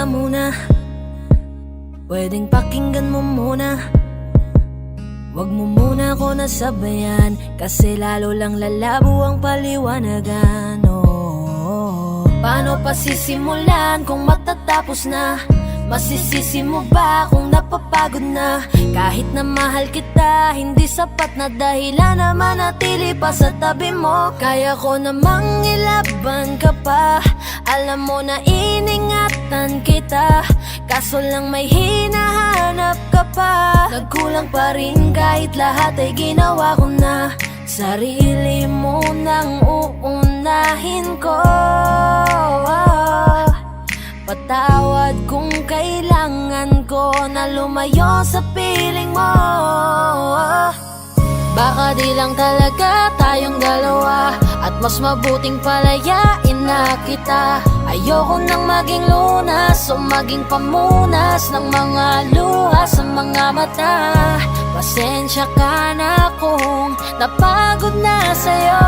ka muna, pwedeng pakinggan mo muna. Wag mo muna ako nasabayan, kasi lalo lang lalabo ang paliwanagan. Paano pa sisimulan kung matatapos na? Masisisi mo ba kung napapagod na? Kahit na mahal kita, hindi sapat na dahilan na manatili pa sa tabi mo. Kaya ko namang ilaban ka pa, alam mo na iningatan kita, kaso lang may hinahanap ka pa. Nagkulang pa rin kahit lahat ay ginawa ko na. Sarili mo nang uunahin ko. Patawad kung kailangan ko na lumayo sa piling mo. Baka di lang talaga tayong dalawa, at mas mabuting palayain na kita. Ayoko nang maging lunas o maging pamunas ng mga luha sa mga mata. Pasensya ka na kung napagod na sa'yo.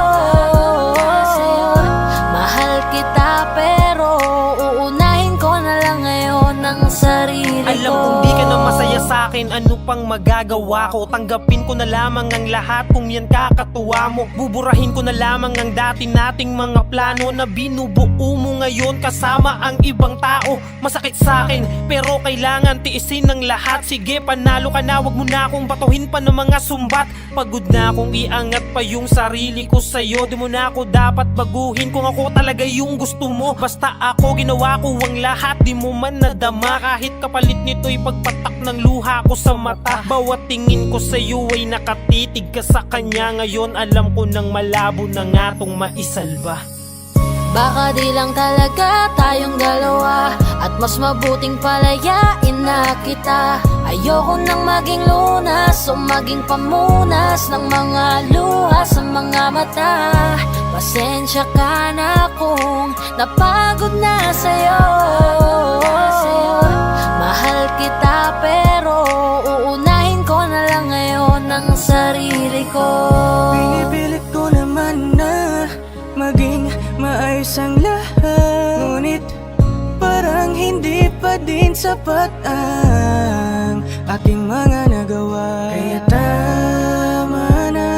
Mahal kita pero uunahin ko na lang ngayon ang sarili ko. Alam kong di ka na masaya sa'kin, ano pang magagawa ko? Tanggapin ko na lamang ang lahat kung yan kakatuwa mo. Buburahin ko na lamang ang dati nating mga plano na binubuo mo ngayon kasama ang ibang tao. Masakit sa'kin pero kailangan tiisin ng lahat. Sige, panalo ka na, wag mo na akong batuhin pa ng mga sumbat. Pagod na akong iangat pa yung sarili ko sa'yo. Di mo na ako dapat baguhin kung ako talaga yung gusto mo. Basta ako, ginawa ko ang lahat, di mo man nadama. Kahit kapalit nito'y pagpatak ng luha ko sa mata. Bawat tingin ko sa'yo ay nakatitig ka sa kanya. Ngayon alam ko nang malabo na nga tong maisalba. Baka di lang talaga tayong dalawa, at mas mabuting palayain na kita. Ayoko nang maging lunas o maging pamunas ng mga luha sa mga mata. Pasensya ka na kung napagod na sa'yo. Mahal kita pero uunahin ko na lang ngayon ang sarili ko. Pinipilit ko naman na maging maayos ang lahat, ngunit parang hindi pa din sapat ang aking mga nagawa. Kaya tama na,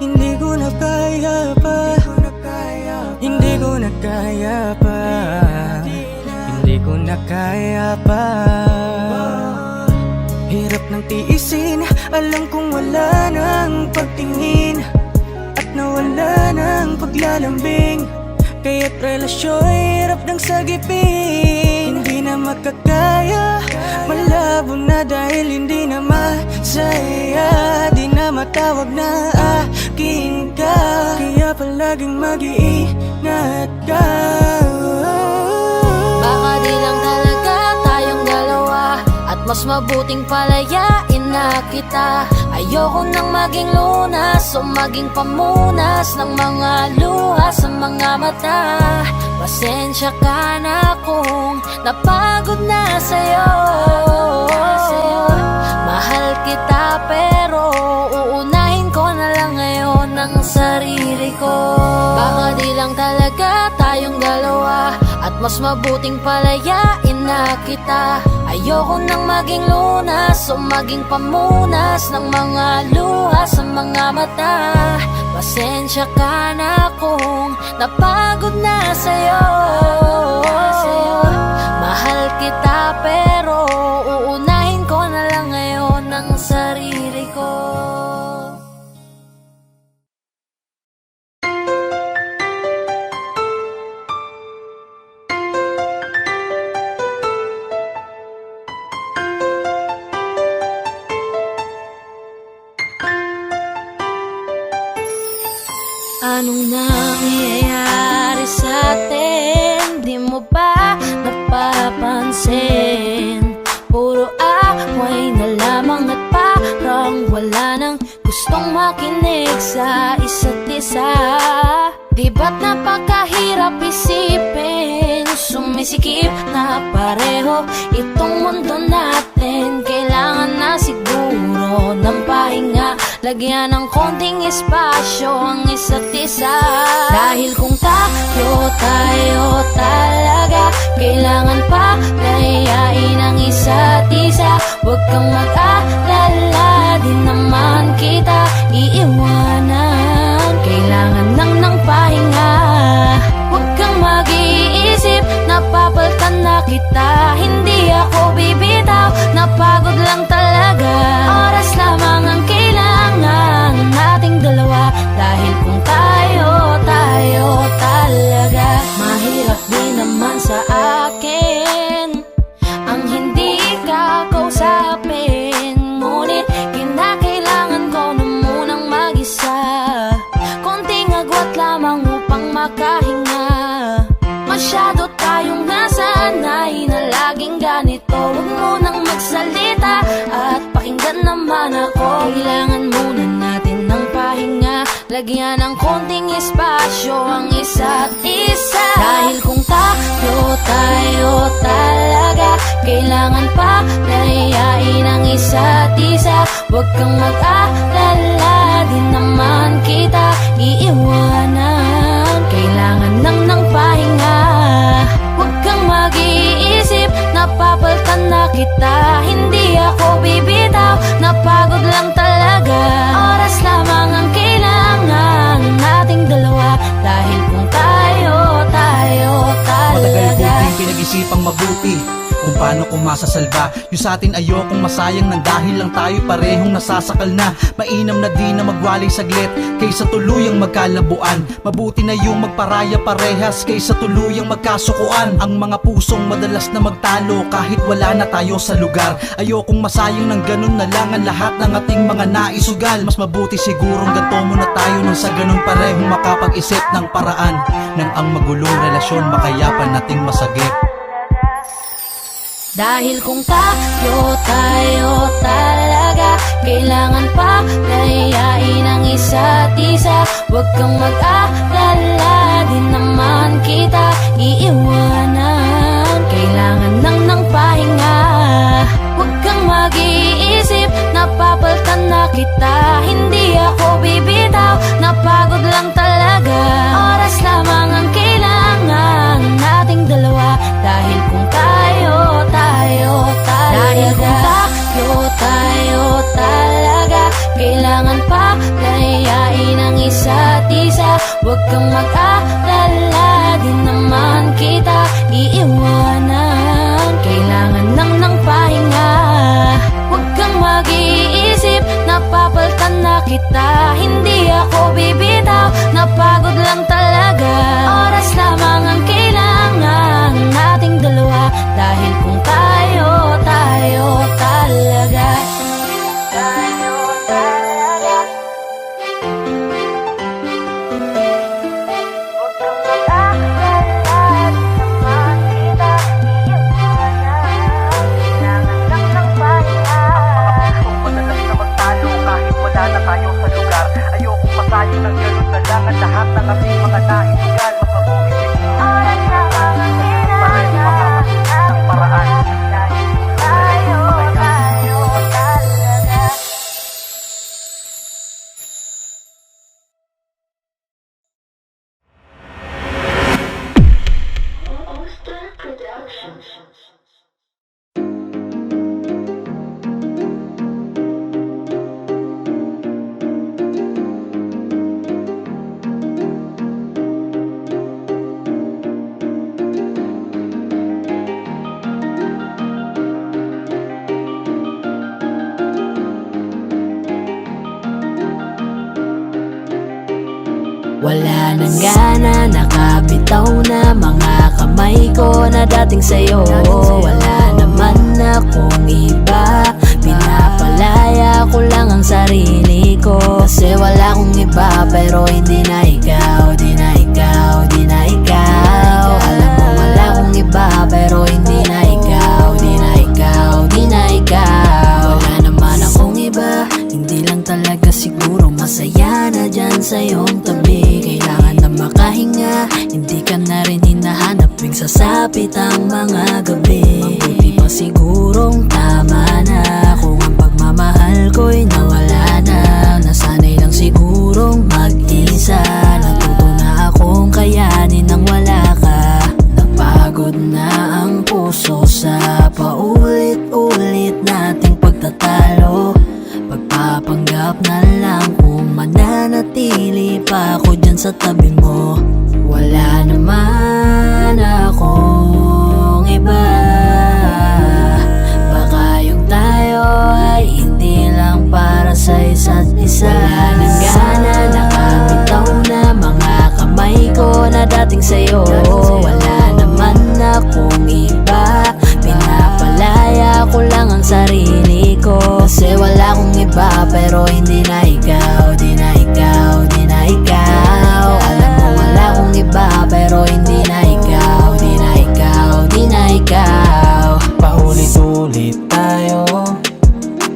hindi ko na kaya pa, hindi ko na kaya pa, hindi ko na kaya pa. Hirap ng tiisin, alam kong wala nang pagtingin, at nawala ng paglalambing. Kaya't relasyo'y hirap ng sagipin. Hindi na makakaya, malabo na dahil hindi na masaya. Di na matawag na akin ka, kaya palaging mag-iingat ka. Baka di lang talaga tayong dalawa, at mas mabuting palayain na kita. Ayoko nang maging lunas o maging pamunas ng mga luha sa mga mata. Pasensya ka na kung napagod na sa'yo. Mahal kita pero uunahin ko na lang ngayon ang sarili ko. Baka di lang talaga tayong dalawa, at mas mabuting palayain na kita. Ayoko nang maging lunas o maging pamunas ng mga luha sa mga mata. Pasensya ka na kung napagod na sa'yo. Mahal kita pero uunahin ko na lang ngayon ang sarili ko. Anong nangyayari sa atin? Di mo ba napapansin? Puro away na lamang at parang wala nang gustong makinig sa isa't isa. Di ba't napakahirap isipin? Sumisikip na pareho itong mundo natin. Kailangan na siguro ng pahinga, Lagyan ng konting espasyo ang isa't isa. Dahil kung tayo talaga, kailangan pa layain ang isa't isa. Huwag kang mag-alala, di naman kita iiwanan. Kailangan lang ng pahinga. Huwag kang mag-iisip, napapaltan na kita. Hindi ako bibitaw, napagod lang talaga. Oras lamang ang kailangan nating dalawa. Dahil kung tayo talaga, mahirap din naman sa akin ang hindi ka kausapin. Ngunit kinakailangan ko na munang mag-isa. Konting agwat lamang upang makahinga. Masyado tayong nasanay na laging ganito. Huwag munang magsalita at pakinggan naman ako. Kailangan muna natin ng pahinga. Lagyan ng konting espasyo ang isa't isa. Dahil kung tayo talaga, kailangan pa layain ang isa't isa. Huwag kang mag-alala, di naman kita iiwanan. Kailangan lang ng pahinga. Huwag kang mag-iisip, napapaltan na kita. Hindi ako bibitaw, napagod lang talaga. Oras lamang ang kailangan nating dalawa. Dahil kung tayo Matagal ko talaga. din pinag-isipang mabuti kung paano ko masasalba yung sa atin. Ayokong masayang nang dahil lang tayo parehong nasasakal na. Mainam na di na magwalay saglit kaysa tuluyang magkalabuan. Mabuti na yung magparaya parehas kaysa tuluyang magkasukuan. Ang mga pusong madalas na magtalo kahit wala na tayo sa lugar. Ayokong masayang ng ganun na lang ang lahat ng ating mga naisugal. Mas mabuti sigurong ganto muna tayo nang sa ganun parehong makapag-isip ng paraan nang ang magulong relasyon makayapan nating masagip. Dahil kung tayo talaga, kailangan pa layain ang isa't isa. Huwag kang mag-alala, di naman kita iiwanan. Kailangan lang ng pahinga. Huwag kang mag-iisip, napapaltan na kita. Hindi ako bibitaw, napagod lang talaga. Oras lamang ang kailangan nating dalawa. Dahil kung tayo talaga, dahil kung tayo talaga, kailangan pa layain ang isa't isa. Huwag kang mag-alala, di naman kita iiwanan. Kailangan lang ng pahinga. Huwag kang mag-iisip, napapaltan na kita. Hindi ako bibitaw, napagod lang talaga. Oras lamang ang kailangan nating dalawa. Dahil kung tayo talaga, tayo talaga. Huwag kang mag-alala, di naman kita iiwanan. Kailangan lang ng pahinga. Kung madalas na magtalo kahit wala na tayo sa lugar. Ayokong masayang ng ganun na lang ang lahat ng ating mga naisugal. Mas mabuti siguro Oras lamang ang kailangan ng paraan. tayo talaga. Wala nang gana, nakabitaw na mga kamay ko na dating sa'yo. Wala naman akong iba, pinapalaya ko lang ang sarili ko. Kasi wala akong iba, pero hindi na ikaw, di na ikaw, di na ikaw. Alam mo wala akong iba, pero hindi na ikaw, di na ikaw, di na ikaw. Wala naman akong iba, hindi lang talaga siguro masaya na dyan sa iyong tabi. Kailangan na makahinga, hindi ka na rin hinahanap tuwing sasapit ang mga gabi. Mabuti pa sigurong tama na kung ang pagmamahal ko'y nawala na. Nasa magtatalo. Pagpapanggap na lang kung mananatili pa ako dyan sa tabi mo. Wala naman akong iba. Baka yung tayo ay hindi lang para sa isa't isa. Wala nang gana, nakabitaw na mga kamay ko na dating sa'yo. Wala naman akong iba, pinapalaya ko lang ang sarili ko. Kasi wala akong iba pero hindi na ikaw, di na ikaw, di na ikaw. Alam mo wala akong iba pero hindi na ikaw, di na ikaw, di na ikaw. Paulit-ulit tayo,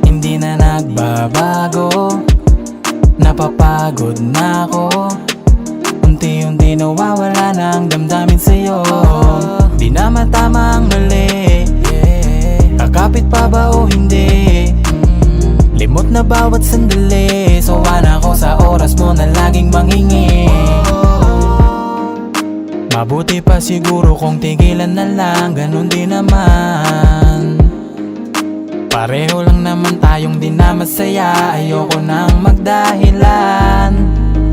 hindi na nagbabago. Napapagod na ako, unti-unti nawawala na ang damdamin sa'yo. Di naman tama ang mali, kakapit pa ba o hindi? Limot na bawat sandali, sawa na ako sa oras mo na laging mangingi. Mabuti pa siguro kung tigilan na lang, ganun din naman. Pareho lang naman tayong di na masaya, ayoko nang magdahilan.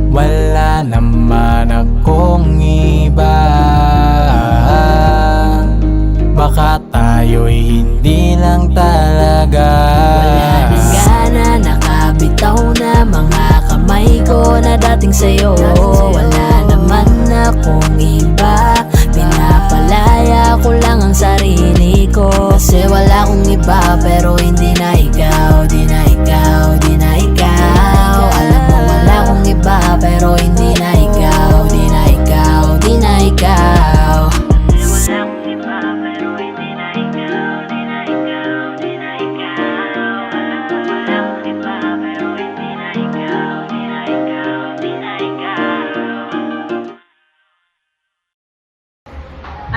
Wala naman akong iba. Baka tayo'y hindi lang talaga. Wala nang gana, nakabitaw na mga kamay ko na dating sa'yo. Wala naman akong iba, pinapalaya ko lang ang sarili ko. Kasi wala akong iba pero hindi na ikaw, di na ikaw, di na ikaw. Alam mo wala akong iba pero hindi na ikaw, di na ikaw, di na ikaw.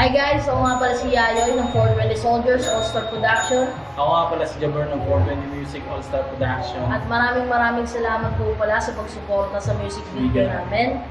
Hi guys, ako nga pala si Yayoy ng 420 Soldiers All-Star Production. Ako nga pala si Jabber ng 420 Music All-Star Production. At maraming salamat po pala sa pagsuporta sa music video namin.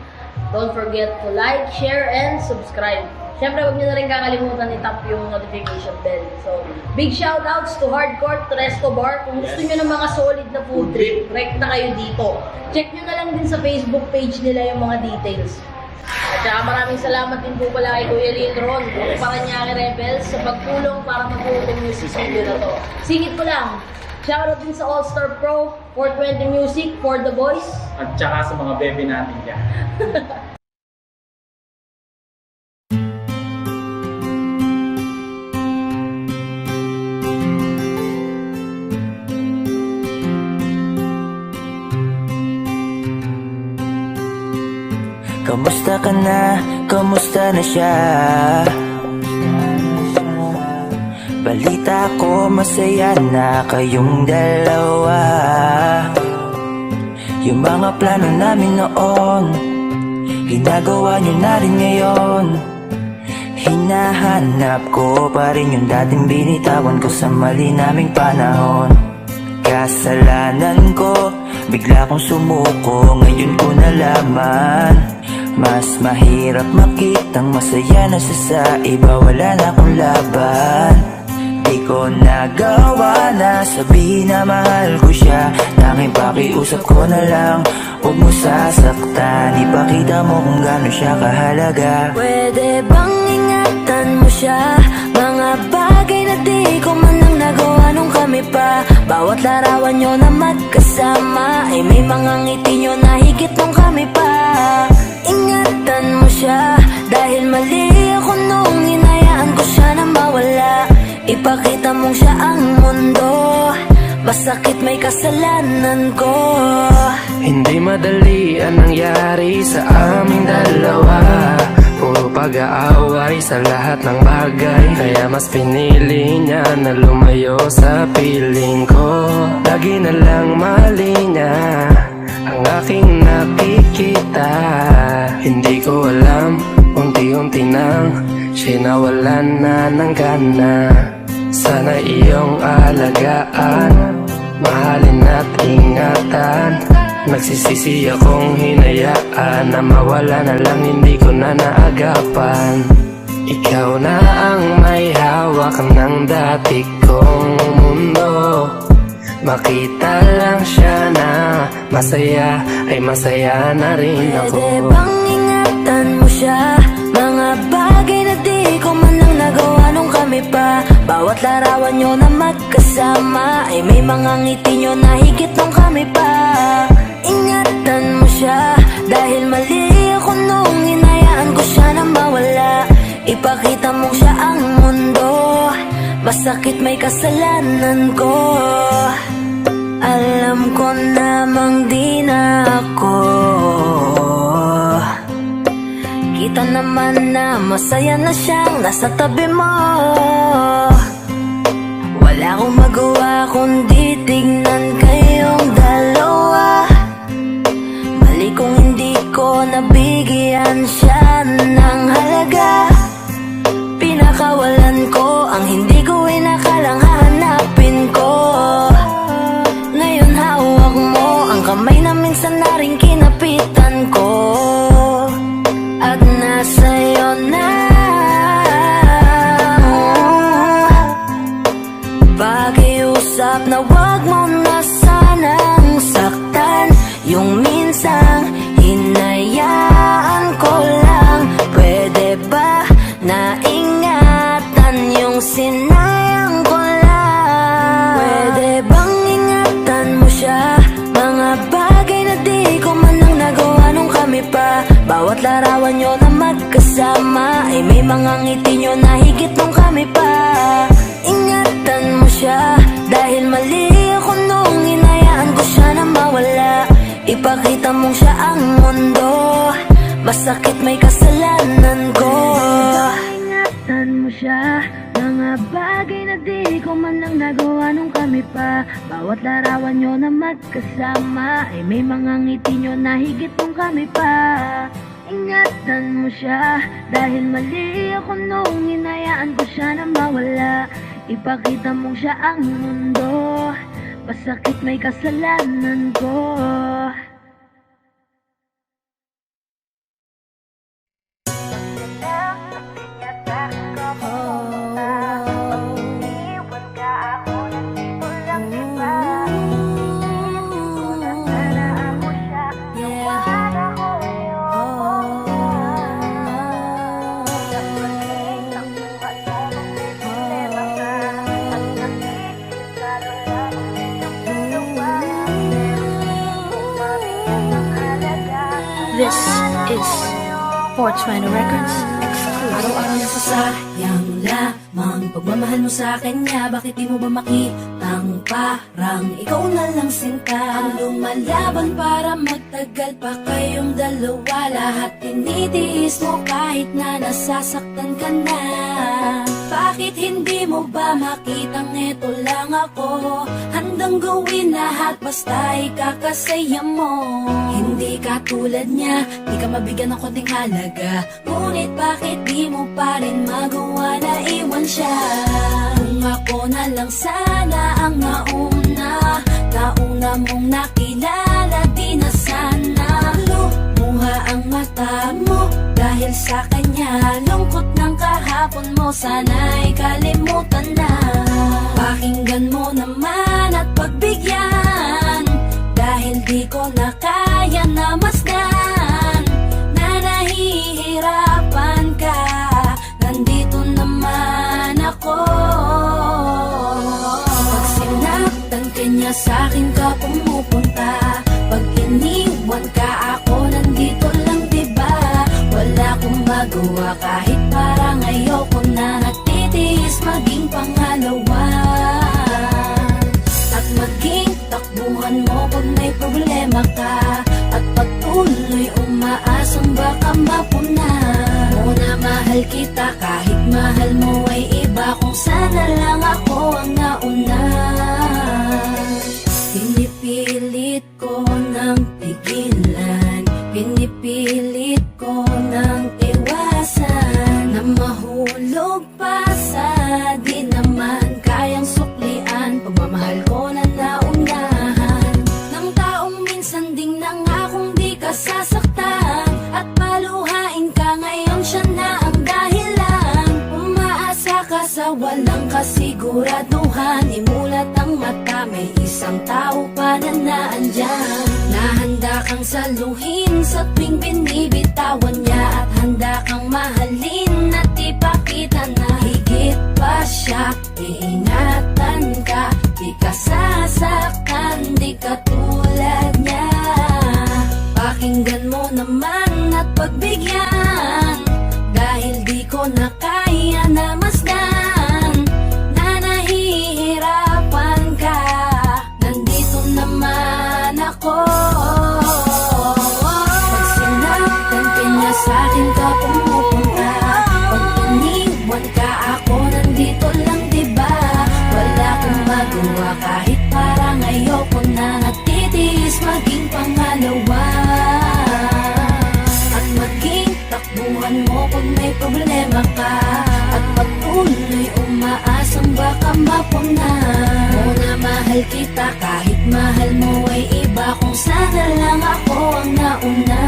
Don't forget to like, share, and subscribe. Siyempre, huwag niyo na rin kakalimutan i-tap yung notification bell. So, big shoutouts to Hardcore, to Resto Bar. Kung gusto niyo ng mga solid na food trip, rek na kayo dito. Check niyo na lang din sa Facebook page nila yung mga details. At saka maraming salamat din po pala kay Kuya Lindron, ng Paranaque Rebels, sa pagtulong para mabuo yung music video na to. Singit ko lang, shoutout din sa All-Star Pro, 420 Music, For The Boys. At saka sa mga bebe natin dyan. Kamusta ka na? Kamusta na siya? Balita ko masaya na kayong dalawa. Yung mga plano namin noon, ginagawa nyo na rin ngayon. Hinahanap ko pa rin yung dating binitawan ko sa mali naming panahon. Kasalanan ko, bigla kong sumuko, ngayon ko nalaman. Mas mahirap makitang masaya na siya sa iba, wala na akong laban. Di ko nagawa na sabihin na mahal ko siya, tanging pakiusap ko na lang, huwag mo sasaktan. Ipakita mo kung gaano siya kahalaga. Pwede bang ingatan mo siya? Mga bagay na di ko man lang nagawa nung kami pa. Bawat larawan nyo na magkasama ay may mga ngiti nyo na higit nung kami pa. Ingatan mo siya dahil mali ako nung hinayaan ko siya na mawala. Ipakita mong siya ang mundo, masakit may kasalanan ko. Hindi madali ang nangyari sa aming dalawa. Puro pag-aaway sa lahat ng bagay, kaya mas pinili niya na lumayo sa piling ko. Lagi na lang mali niya ang aking nakikita. Hindi ko alam, unti-unti nang siya nawalan na ng gana. Sana iyong alagaan, mahalin at ingatan. Nagsisisi akong hinayaan na mawala na lang, hindi ko na naagapan. Ikaw na ang may hawak ng dati kong mundo. Makita lang siya na masaya, ay masaya na rin ako. Pwede bang ingatan mo siya? Mga bagay na di ko man lang nagawa nung kami pa. Bawat larawan nyo na magkasama ay may mga ngiti nyo na higit nung kami pa. Ingatan mo siya dahil mali ako nung hinayaan ko siya na mawala. Ipakita mo siya ang mundo, masakit may kasalanan ko. Alam ko namang di na ako. Kita naman na masaya na siyang nasa tabi mo. Wala akong magawa kundi tignan kayong dalawa. Mali kung hindi ko nabigyan siya ng halaga. Pinakawalan ko ang hindi ko inakalang hahanapin ko. Ngayon hawak mo ang kamay na minsan na rin kinapitan ko. At nasa'yo na. Pakiusap na wag mo na sanang saktan. Yung minsang hinayaan ko lang. Pwede ba na ingatan yung sinayang ko lang? Pwede bang ingatan mo siya? Mga bagay na di ko man lang nagawa nung kami pa. Bawat larawan nyo na magkasama ay may mga ngiti nyo na higit nung kami pa. Ingatan mo siya dahil mali ako nung hinayaan ko siya na mawala. Ipakita mong siya ang mundo, masakit may kasalanan ko. Ingatan mo siya, mga bagay na di ko man lang nagawa nung kami pa. Bawat larawan nyo na magkasama ay may mga ngiti nyo na higit nung kami pa. Ingatan mo siya dahil mali ako nung hinayaan ko siya na mawala. Ipakita mong siya ang mundo, masakit may kasalanan ko. This is 420 Records exclusive. Araw-araw nasasayang lamang pagmamahal mo sa kanya. Bakit di mo ba makitang parang ikaw na lang sinta? Ang lumalaban para magtagal pa kayong dalawa. Lahat tinitiis mo kahit na nasasaktan ka na. Bakit hindi mo ba makitang eto lang ako? Handang gawin lahat basta ikakasaya mo. Hindi ka tulad niya, di ka mabigyan ng konting halaga. Ngunit bakit di mo pa rin magawa na iwan siya? Kung ako na lang sana ang nauna mong nakilala, di na sana lumuha ang mata mo dahil sa kanya. Lungkot ng kahapon mo, sana'y kalimutan na. Pakinggan mo naman at pagbigyan, dahil di ko na kaya na masdan na nahihirapan ka. Nandito naman ako. Pag sinaktan ka niya, sa'kin ka pumupunta. Pag iniwan ka, ako nandito lang, diba? Wala akong magawa kahit parang ayoko na. Nagtitiis maging pangalawa at maging takbuhan mo pag may problema ka. At pagtuloy umaasang baka mapuna mo na mahal kita kahit mahal mo ay iba. Kung sana lang ako ang nauna. Pinipilit ko ng pigilan, pinipilit ko ng iwasan na mahulog pa sa di naman kayang suklian. Pagmamahal ko na naunahan ng taong minsan ding nangakong di ka sasaktan. At paluhain ka ngayon, siya na ang dahilan. Umaasa ka sa walang kasiguraduhan, imulat ang mata, may isang tao pa na naandyan, na handa kang saluhin sa tuwing binibitawan niya, at handa kang mahalin at ipakita na higit pa siya. Iingatan ka, di ka sasaktan, di ka tulad niya. Pakinggan mo naman at pagbigyan, dahil di ko na kaya na masdan na nahihirapan ka. Nandito naman ako. Pag sinaktan ka niya sa'kin ka pumupunta, pag iniwan ka ako nandito lang, diba? Wala akong magawa kahit parang ayoko na, natitiis maging pangalawa. At maging takbuhan mo pag may problema ka, at patuloy umaasang baka mapuna mo na mahal kita kahit mahal mo ay iba, kung sana lang ako ang nauna.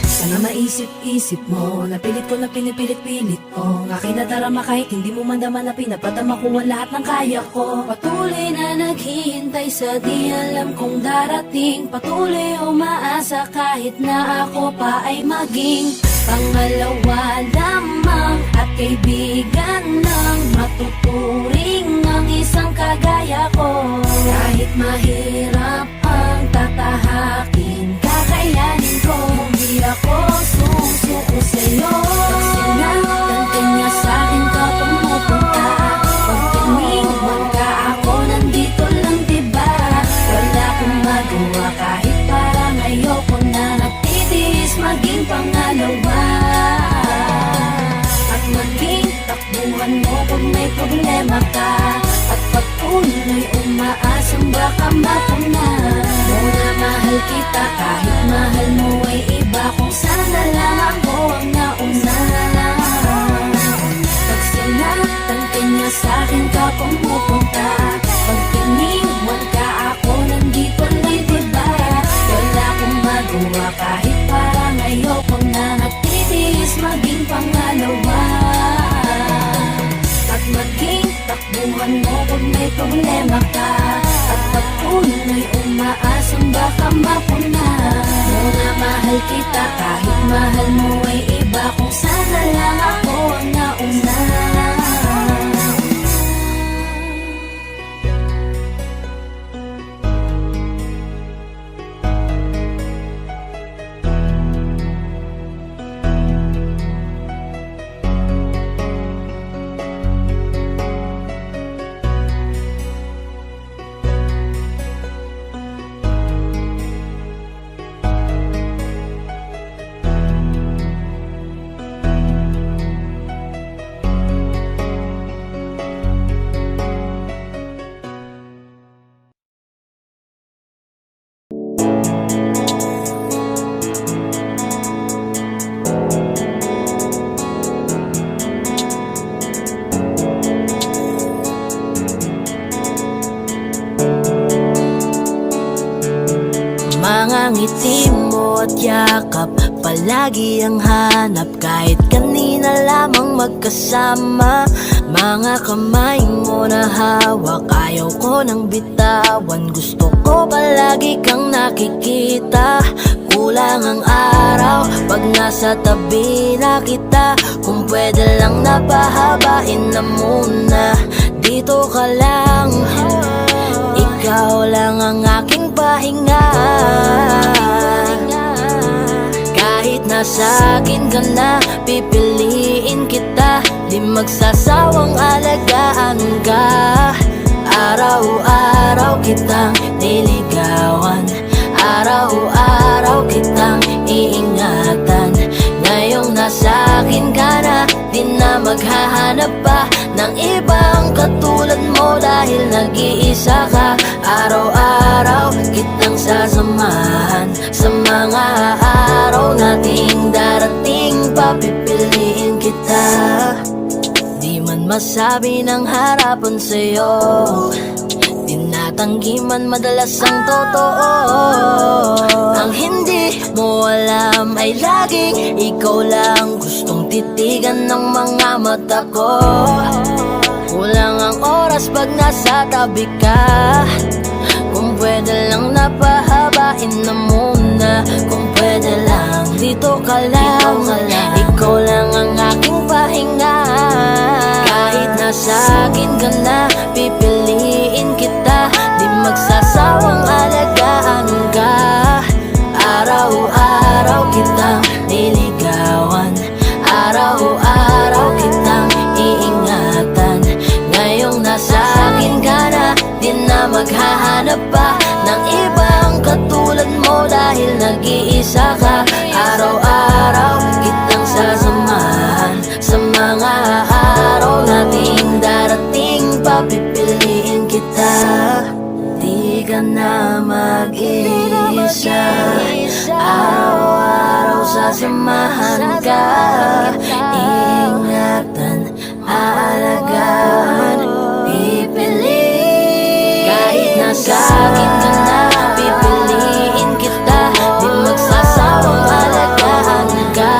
Sana maisip-isip mo, napilit ko na pinipilit-pilit ko, ang aking nadarama kahit hindi mo man daman na pinapatama ko ang lahat ng kaya ko. Patuloy na naghihintay sa di alam kung darating, patuloy umaasa kahit na ako pa ay maging pangalawa lamang, at kaibigan ng matuturing ang isang kagaya ko. Kahit mahirap ang tatahakin, kakayanin ko, hindi ako susuko sa'yo. Pag sinaktan ka niya sa'kin ka pumupunta, pag iniwan ka ako nandito lang, diba? Wala akong magawa kahit parang ayoko na, natitiis maging pangalawa. At maging takbuhan mo pag may problema ka, at patuloy umaasang baka mapuna mo na mahal kita kahit mahal mo ay iba, kung sana lang ako ang nauna. Pag sinaktan ka niya sa'kin ka pumupunta, pag iniwan ka ako nandito lang, diba? Wala akong magawa kahit parang ayoko na, natitiis maging pangalawa. At maging takbuhan mo pag may problema ka, at patuloy umaasang baka mapuna mo na mahal kita kahit mahal mo ay iba, kung sana lang ako ang nauna. Mga ngiti mo at yakap, palagi ang hanap, kahit kanina lamang magkasama. Mga kamay mo na hawak, ayaw ko nang bitawan, gusto ko palagi kang nakikita. Kulang ang araw pag nasa tabi na kita, kung pwede lang napahabain na muna. Dito ka lang, ikaw lang ang aking pahinga. Kahit nasa akin ka na, pipiliin kita, di magsasawang alagaan ka. Araw-araw kitang niligawan, araw-araw kitang iingatan. Ngayong nasa akin ka na, di na maghahanap pa ng ibang katulad mo, dahil nag-iisa ka. Araw-araw kitang sasamahan, sa mga araw nating darating, papipiliin kita. Di man masabi ng harapan sa'yo, tinatanggi man madalas ang totoo. Ang hindi mo alam ay laging ikaw lang gustong titigan ng mga mata ko. Kulang ang oras pag nasa tabi ka. Kung pwede lang napahabain na muna. Kung pwede lang dito ka lang. Ikaw lang ang aking pahinga. Kahit nasa akin ka na, pipiliin kita. Di magsasawang alagaan ka. Araw-araw kitang niligawan. Araw-araw kitang iingatan. Ngayong nasa akin ka na, di na maghahanap pa ng ibang katulad mo. Dahil nag-iisa ka. Araw-araw kitang sasamahan. Sa mga araw nating darating, papipiliin kita. Di ka na mag-iisa. Araw-araw sasamahan ka. Ingatan, aalagaan, pipiliin. Kahit nasa akin ka na, pipiliin kita. Di magsasawang alagaan ka.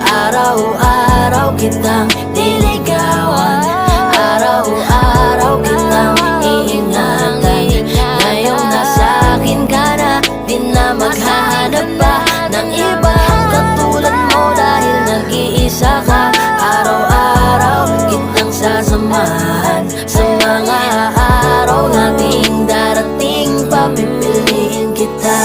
Araw-araw kitang niligawan. Araw-araw kitang iingatan. Ngayong nasa akin ka na, di na maghahanap pa ng ibang katulad mo. Dahil nag-iisa ka. Araw-araw kitang sasamahan. Sa mga araw nating darating, papipiliin kita.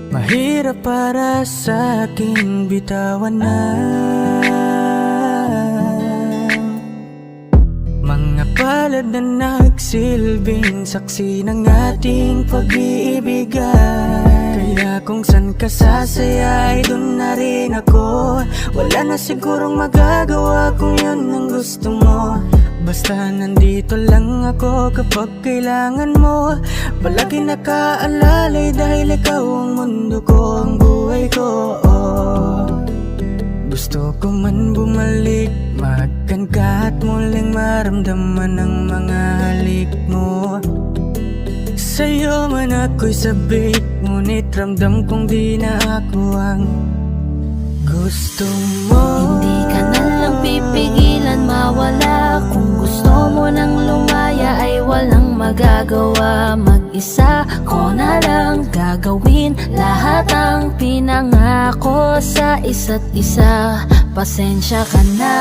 Mahirap para sa aking bitawan na mga palad na nagsilbing saksi ng ating pag-iibigan. Kaya kung san ka sasaya ay dun na rin ako. Wala na sigurong magagawa kung yun ang gusto mo. Basta nandito lang ako kapag kailangan mo. Palagi nakaalalay dahil ikaw ang mundo ko, ang buhay ko. Gusto ko man bumalik, mahagkan ka at muling maramdaman ang mga halik mo. Sa'yo man ako'y sabik, ngunit ramdam kong di na ako ang gusto mo. Hindi ka na lang pipigilan mawala. Kung gusto mo nang lumaya ay walang magagawa. Mag-isa ko na lang gagawin lahat ang pinangako sa isa't isa. Pasensya ka na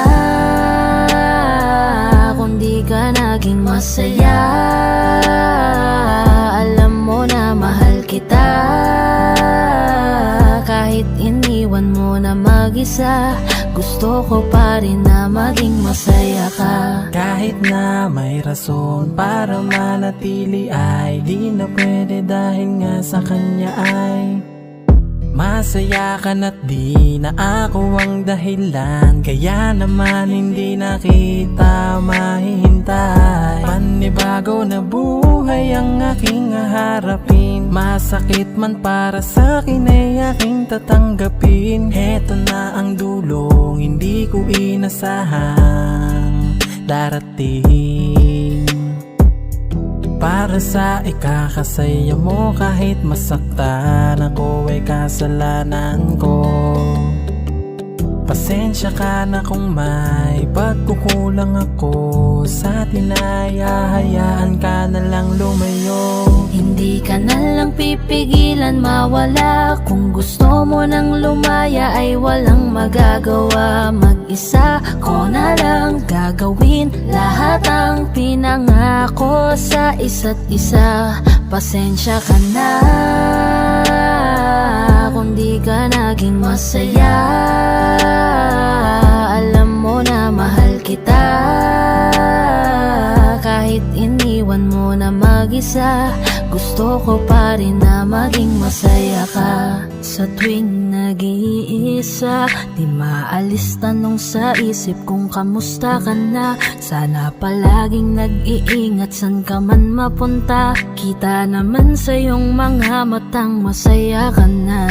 kung di ka naging masaya. Alam mo na mahal kita. Kahit iniwan mo na mag-isa, gusto ko pa rin na maging masaya ka. Kahit na may rason para manatili ay di na pwede dahil nga sa kanya ay masaya ka na't di na ako ang dahilan. Kaya naman hindi na kita mahihintay. Panibago na buhay ang aking haharapin. Masakit man para sa'kin ay aking tatanggapin. Heto na ang dulong hindi ko inasahang darating. Para sa ikakasaya mo kahit masaktan ako ay kasalanan ko. Pasensya ka na kung may pagkukulang ako sa tinaya. Hayaan ka na lang lumayo. Hindi ka na lang pipigilan mawala. Kung gusto mo nang lumaya ay walang magagawa. Mag-isa ko na lang gagawin lahat ang pinangako sa isa't isa. Pasensya ka na kung di ka naging masaya. Alam mo na mahal kita. Kahit iniwan mo na mag-isa, Gusto ko pa rin na maging masaya ka. Sa tuwing nag-iisa, di maalis tanong sa isip kung kamusta ka na. Sana palaging nag-iingat san ka man mapunta. Kita naman sa iyong mga matang masaya ka na.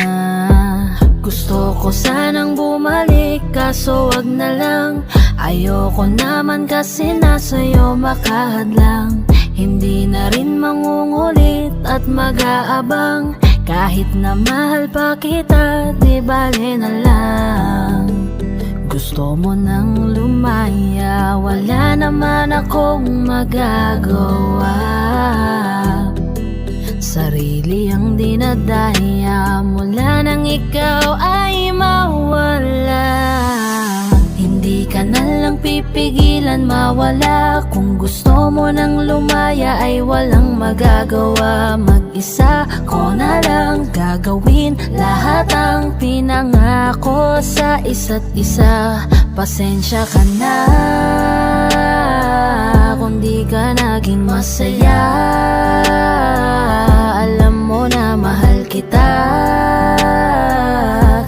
Gusto ko sanang bumalik kaso wag na lang. Ayoko naman kasi nasa'yo makahadlang. Hindi na rin mangungulit at mag-aabang. Kahit na mahal pa kita, di bale na lang. Gusto mo nang lumaya, wala naman akong magagawa. Sarili ang dinadaya, mula nang ikaw ay mawala. Hindi ka na lang pipigilan mawala. Kung gusto mo nang lumaya ay walang magagawa. Mag-isa ko na lang gagawin lahat ang pinangako sa isa't isa. Pasensya ka na kung di ka naging masaya. Alam mo na mahal kita,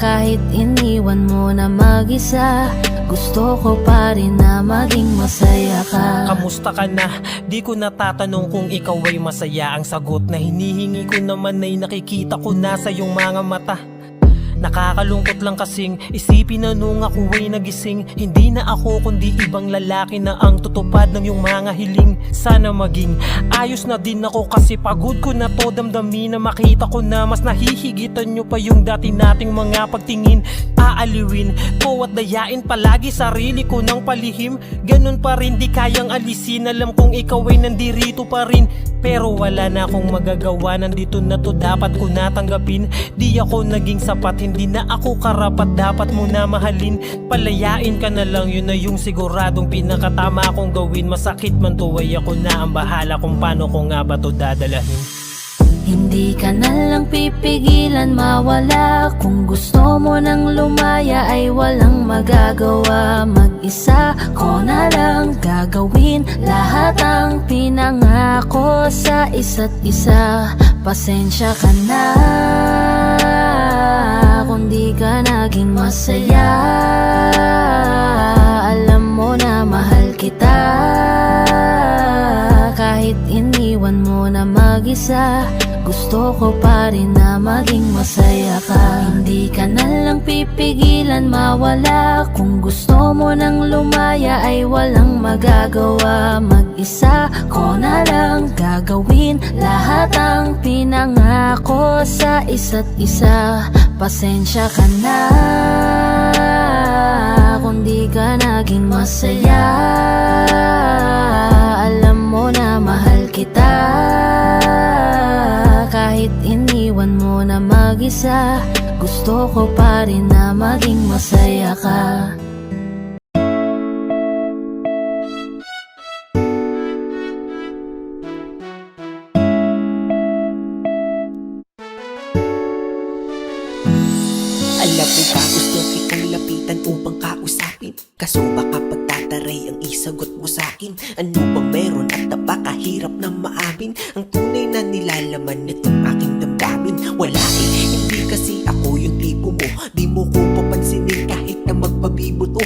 kahit iniwan mo na mag-isa. Gusto ko pa rin na maging masaya ka. Kamusta ka na? Di ko natatanong kung ikaw ay masaya. Ang sagot na hinihingi ko naman ay nakikita ko na sa iyong mga mata. Nakakalungkot lang kasing isipin na nung ako ay nagising, hindi na ako kundi ibang lalaki na ang tutupad ng iyong mga hiling. Sana maging ayos na din ako kasi pagod ko na to damdamin na makita ko na mas nahihigitan nyo pa yung dati nating mga pagtingin. Aaliwin ko at dayain palagi sarili ko ng palihim. Ganun pa rin di kayang alisin, alam kong ikaw ay nandirito pa rin. Pero wala na akong magagawa, nandito na to dapat ko natanggapin. Di ako naging sapat, hindi na ako karapat, dapat mo na mahalin. Palayain ka na lang, yun na yung siguradong pinakatama kong gawin. Masakit man to ay ako na ang bahala kung paano ko nga ba to dadalahin. Hindi ka na lang pipigilan mawala. Kung gusto mo nang lumaya ay walang magagawa. Mag-isa ko na lang gagawin lahat ang pinangako sa isa't isa. Pasensya ka na kung di ka naging masaya. Alam mo na mahal kita, kahit iniwan mo na mag-isa. Gusto ko pa rin na maging masaya ka. Hindi ka na lang pipigilan mawala. Kung gusto mo nang lumaya ay walang magagawa. Mag-isa ko na lang gagawin lahat ang pinangako sa isa't isa. Pasensya ka na kung di ka naging masaya. Alam mo na mahal kita, kahit iniwan mo na mag-isa. Gusto ko pa rin na maging masaya ka. Alam mo ba gusto kitang lapitan upang kausapin, kaso baka pagtataray ang isagot mo sa'kin. Ano bang meron at napakahirap na maamin ang tunay na nilalaman nitong aking damdamin. Wala hindi kasi ako yung tipo mo. Di mo ko papansinin kahit na magpabibuto.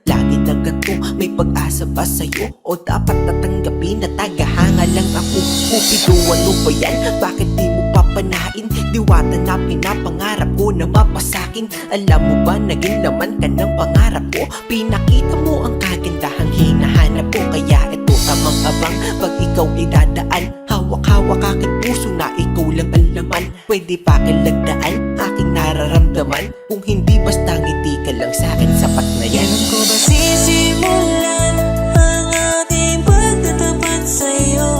Lagi na ganito, may pag-asa ba sa'yo? O dapat natanggapin na tagahanga lang ako? Cupido, ano ba yan? Bakit di mo papanain? Diwata na pinapangarap ko na mapasakin. Alam mo ba naging laman ka ng pangarap ko? Pinakita mo ang kagandahang hinahanap ko. Kaya ito tamang abang pag ikaw ay dadaan. Hawak-hawak aking puso na ikaw lang ang laman. Pwede pa kilagdaan aking nararamdaman. Kung hindi basta ngiti ka lang sa'kin, sapat na yan. Kailan ko ba sisimulan ang ating pagtatapat sa'yo?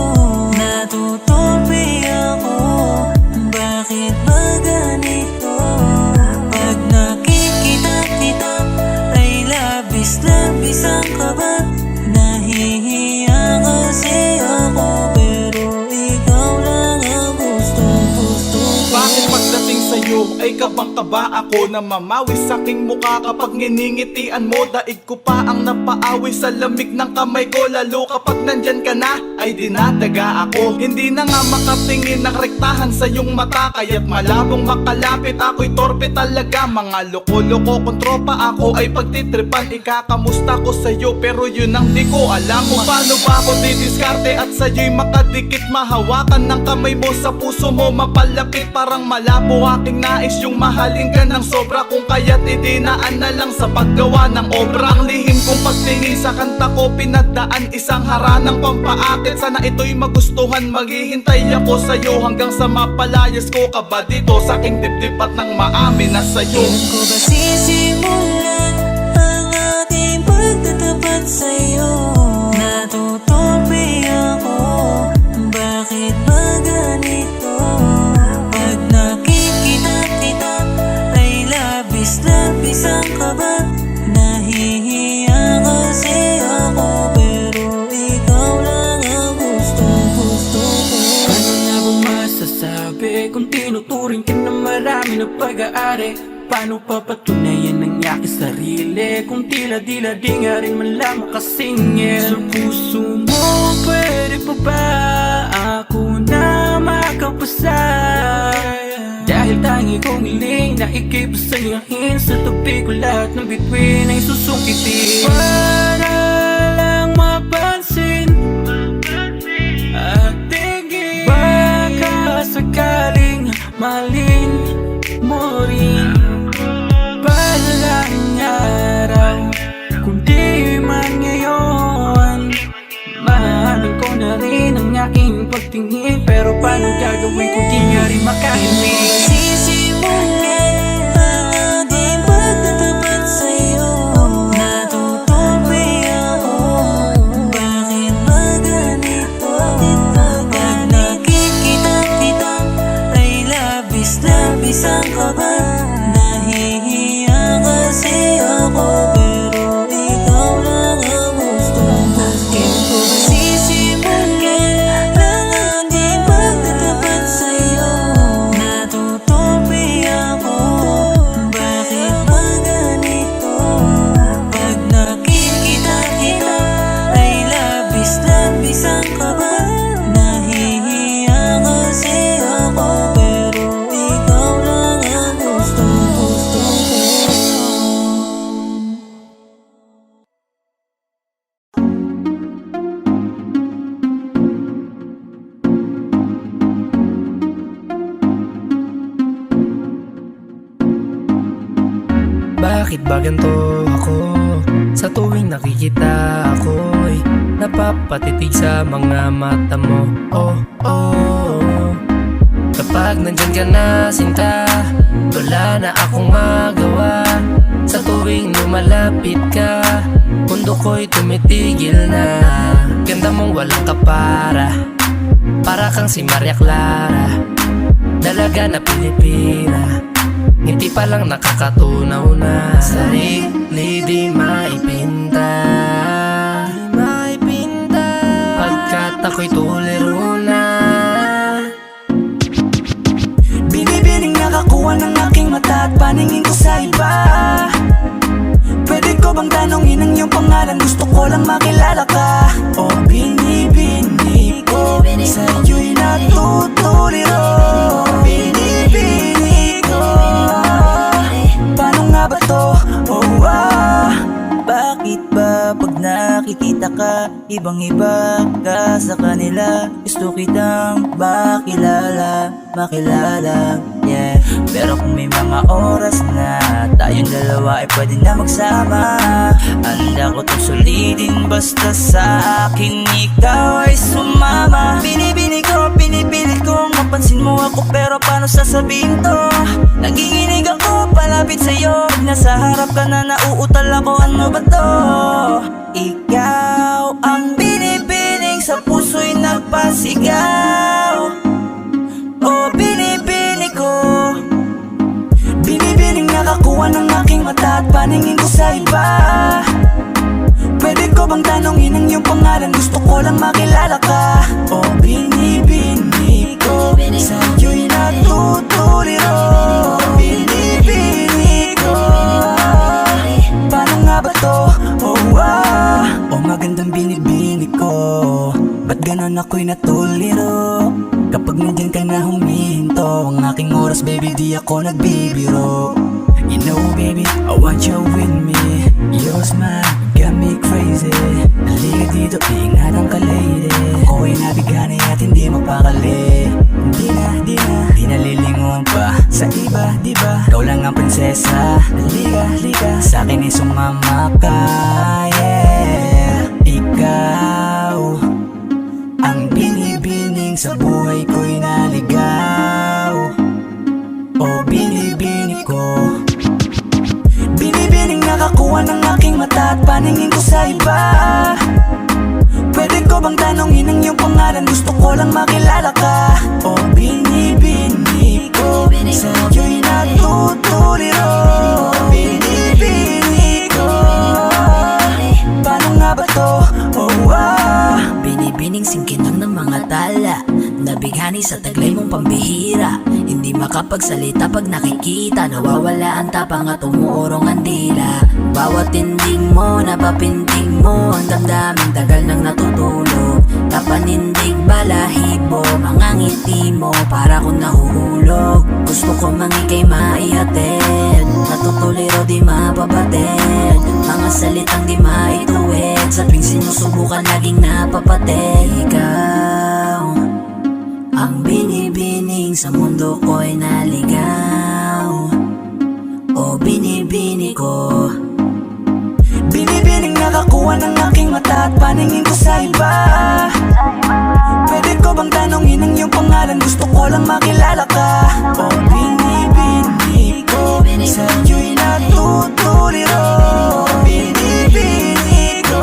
Natutupi ako, bakit ba ganito? Pag nakikita kita ay labis-labis ang kaba. Nahihiya kasi ako, pero ikaw lang ang gusto. Bakit pagdating sa'yo Ay kabang-kaba ako na mamawi sa aking mukha kapag nginingitian mo. Daig ko pa ang napaawi sa lamig ng kamay ko. Lalo kapag nandyan ka na, ay dinadaga ako. Hindi na nga makatingin ng rektahan sa iyong mata, kaya't malabong makalapit ako'y torpe talaga. Mga loko-loko kung tropa ako ay pagtitripan. Ikakamusta ko sa'yo pero yun ang di ko alam. Kung paano ba ako didiskarte at sa'yo'y makadikit. Mahawakan ng kamay mo sa puso mo, mapalapit. Parang malabo aking nais yung mahalin ka ng sobra. Kung kaya't idinaan na lang sa paggawa ng obra. Ang lihim kong pagtingin sa kanta ko pinagdaan, isang haranang pampaakit. Sana ito'y magustuhan, maghihintay ako sa'yo hanggang sa mapalayas ko ka ba dito sa aking dibdib at nang maamin na sa'yo. Kailan ko ba sisimulan ang aking pagtatapat sa'yo? Natutorpe ako, bakit ba ganito? Pag nakikita kita ay labis-labis ang kaba. Nahihiya kasi ako pero ikaw lang ang gusto-gusto ko. Paano nga ba masasabi kung tinuturing ka na marami na pag-aari? Paano papatunayan ang aking sarili kung tila-dila di nga rin man lang makasingil? Sa puso mo, pwede pa ba ako na makapasa? Dahil tangi kong hiling na ikay pasayahin, sa tabi ko lahat ng bituin ay susungkitin. Para lang mapansin at tingin, baka sakaling mahalin mo rin. Balang araw, kung di man ngayon, mahalin ko na rin ang aking pagtingin. Pero paano gagawin kung di nga rin makahimik? Sisimulan ang aking pagtatapat sa'yo. Natutorpe ako, bakit ba ganito? Pag nakikita kita ay labis-labis ang kaba. Nahihiya kasi ako pero ikaw lang ang gusto-gusto ko. Sisimulan ang aking pagtatapat sa'yo. Natutorpe ako, bakit ba ganito? Pag nakikita kita ay labis-labis ang kaba. Nahihiya kasi ako pero ikaw lang ang gusto-gusto ko. Bakit ba ganito ako? Sa tuwing nakikita ako'y napapatitig sa mga mata mo. Oh, oh. Kapag nandyan ka na, sinta, wala na akong magawa. Sa tuwing lumalapit ka, mundo ko'y tumitigil na. Ganda mong walang kapara, para kang si Maria Clara, dalaga na Pilipina. Hindi pa lang nakakatunaw na sarili di maipinta. Pagkat ako'y tuliro na. Binibining nakakuha ng aking mata at paningin ko sa iba. Pwede ko bang tanongin ang iyong pangalan? Gusto ko lang makilala ka. O binibini ko, sa'yo'y natutuliro. Binibini ko, paano nga ba to? Oh, bakit ba pag nakikita ka, ibang-iba ka sa kanila? Gusto kitang makilala, yeah. Pero kung may mga oras na tayong dalawa ay pwede na magsama, handa ko itong sulitin basta sa akin ikaw ay sumama. Binibini ko, pinipilit kong mapansin mo ako, pero paano sasabihin to? Naginginig ako palapit sa'yo, pag nasa harap ka na nauutal ako, ano ba to? Ikaw ang binibining sa puso'y nagpasigaw. O binibini ko, binibining nakakuha ng aking mata at paningin ko sa iba. Pwede ko bang tanongin ang iyong pangalan? Gusto ko lang makilala ka. O binibini ko, sa'yo'y natutuliro. to? Oh, magandang binibini ko. Ba't ganon ako'y natuliro? Kapag nandyan ka na humihinto, ang aking oras baby di ako nagbibiro. You know baby, I want you with me. Your smile got me crazy. Halika dito, ingatan ka lady. Ako'y nabigani at hindi mapakali. Di na lilingon pa sa iba, diba? Ikaw lang ang prinsesa. Halika, sa'kin ay sumama ka, yeah. Ikaw ang binibining sa buhay ko'y naligaw. O binibini ko, binibining nakakuha ng aking mata at paningin ko sa iba. Pwede ko bang tanongin ang iyong pangalan? Gusto ko lang makilala ka. O binibini ko, sa'yo'y natutuliro. Binibini ko, paano nga ba to? Binibining singkinang ng mga tala, nabighani sa taglay mong pambihira. Hindi makapagsalita pag nakikita, nawawala ang tapang at umuurong ang dila. Bawat tinding mo, napapinting mo, ang damdamin tagal nang natutulog. Napanindig balahibo, mga ngiti mo, para kong nahuhulog. Gusto ko mangikay maihatid, natutuliro di mapabatid. Mga salitang di maituwid, sa tuwing sinusubukan laging napapatid. Ikaw ang binibining sa mundo ko'y naligaw. O binibini ko, binibining nakakuha ng aking mata at paningin ko sa iba. Pwede ko bang tanongin ang iyong pangalan? Gusto ko lang makilala ka. O binibini ko, sa'yo'y natutuliro. Binibini ko,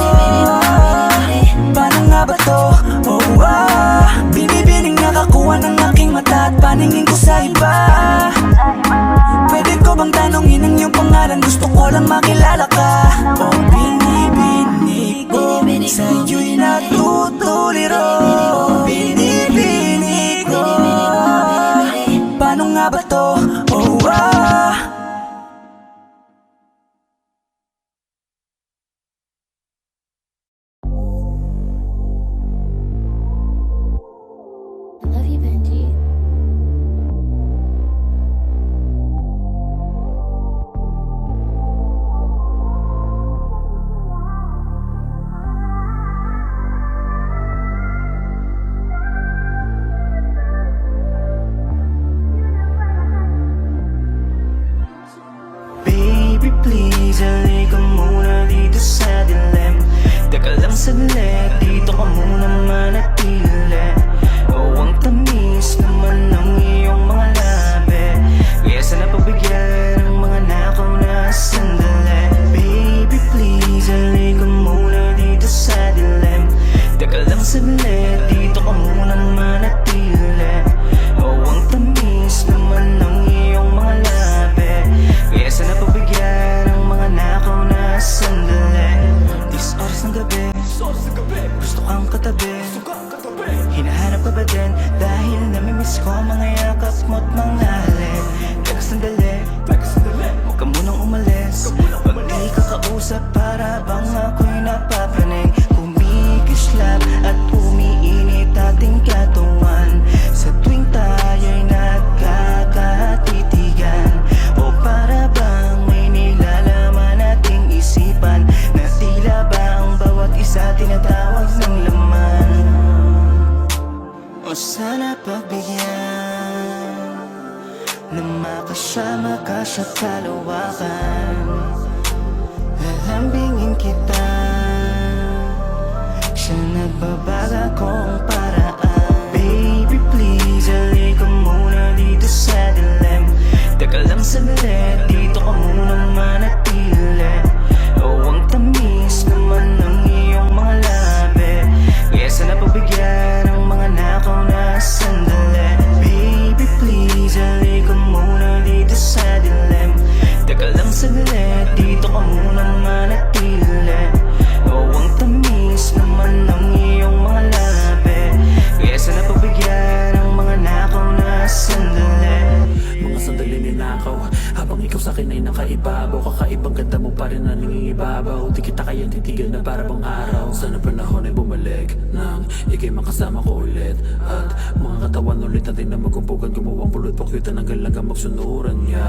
paano nga ba to? Binibining nakakuha ng aking mata at paningin ko sa iba. Pwede ko bang tanongin ang iyong pangalan? Gusto ko lang makilala ka. O binibini ko, sa'yo'y natutuliro. Binibini ko, paano nga ba to? I love you, Benji. Baby please, halika muna dito sa dilim. Teka lang saglit, dito ka muna manatili. Ang tamis naman ng iyong mga labi, kaya sana pagbigyan ang mga nakaw na sandali. Baby please, halika muna dito sa dilim. Teka lang saglit, dito ka muna manatili. Ang tamis naman ng iyong mga labi, kaya sana pagbigyan ang mga nakaw na sandali. This oras ng gabi, gusto kang katabi. Hinahanap ka ba din? Dahil namimiss ko mga yakap mo't mga halik. Teka sandali, huwag ka munang umalis. Pag di ka kausap, para bang ako'y napapraning. Kumikislap at umiinit ating katawan sa tuwing tayo'y nagkakatitigan. O para bang may nilalaman ating isipan, na tila ba ang bawat isa tinatawag ng laman. O sana pagbigyan na makasama ka sa kalawakan. Lalambingin kita sa nagbabaga kong paraan. Baby please, halika muna dito sa dilim. Teka lang saglit, dito ka muna manatili. Ang tamis naman ng iyong mga labi, kaya sana pagbigyan ang mga nakaw na sandali. Baby please, halika muna dito sa dilim. Teka lang saglit, dito ka muna manatili. kita kaya titigan na para bang araw. Sana panahon ay bumalik nang ikay makasama ko ulit. At mga katawan ulit natin na magkumpukan, gumawang pulot pakyutan hanggang lang magsunuran niya.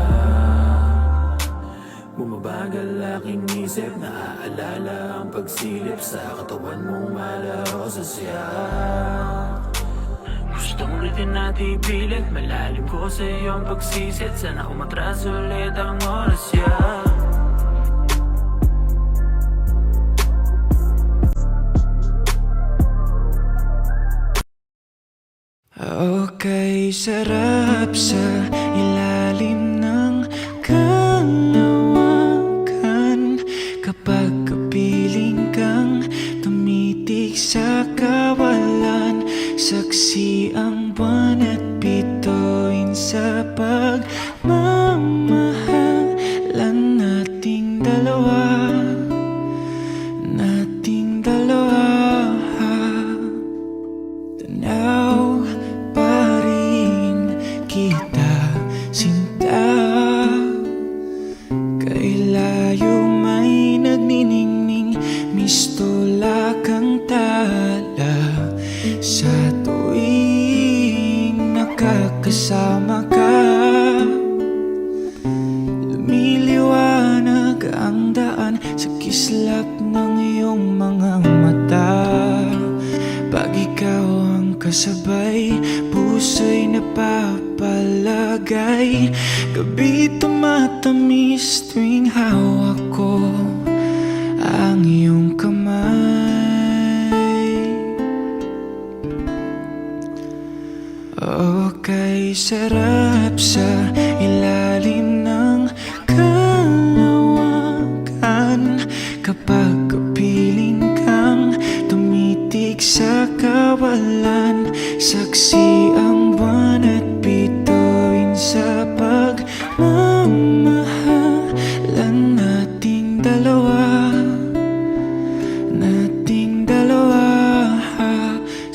Bumabagal aking isip, naaalala ang pagsilip sa katawan mong malaro sa siya. Gustong ulitin natin ipilit, malalim ko sa iyong pagsisit. Sana umatras ulit ang oras ya. Okay, sarap sa ilalim ng kalawakan kapag kapiling kang tumitig sa kawalan. Saksi ang buwan at bituin sa pagmamahalan nating dalawa. Nating dalawa. Tanaw pa rin kita, sinta. Kay layo may nagniningning, mistola kang tala. Sa tuwing nakakasama ka, lumiliwanag ang daan sa kislap ng iyong mga mata. Pag ikaw ang kasabay, puso'y napapalagay. Gabi tumatamis tuwing hawak ko ang iyong kamay. Okay, sarap sa ilalim ng kalawakan kapag kapiling kang tumitig sa kawalan. Saksi ang buwan at bituin sa pagmamahalan nating dalawa. Nating dalawa.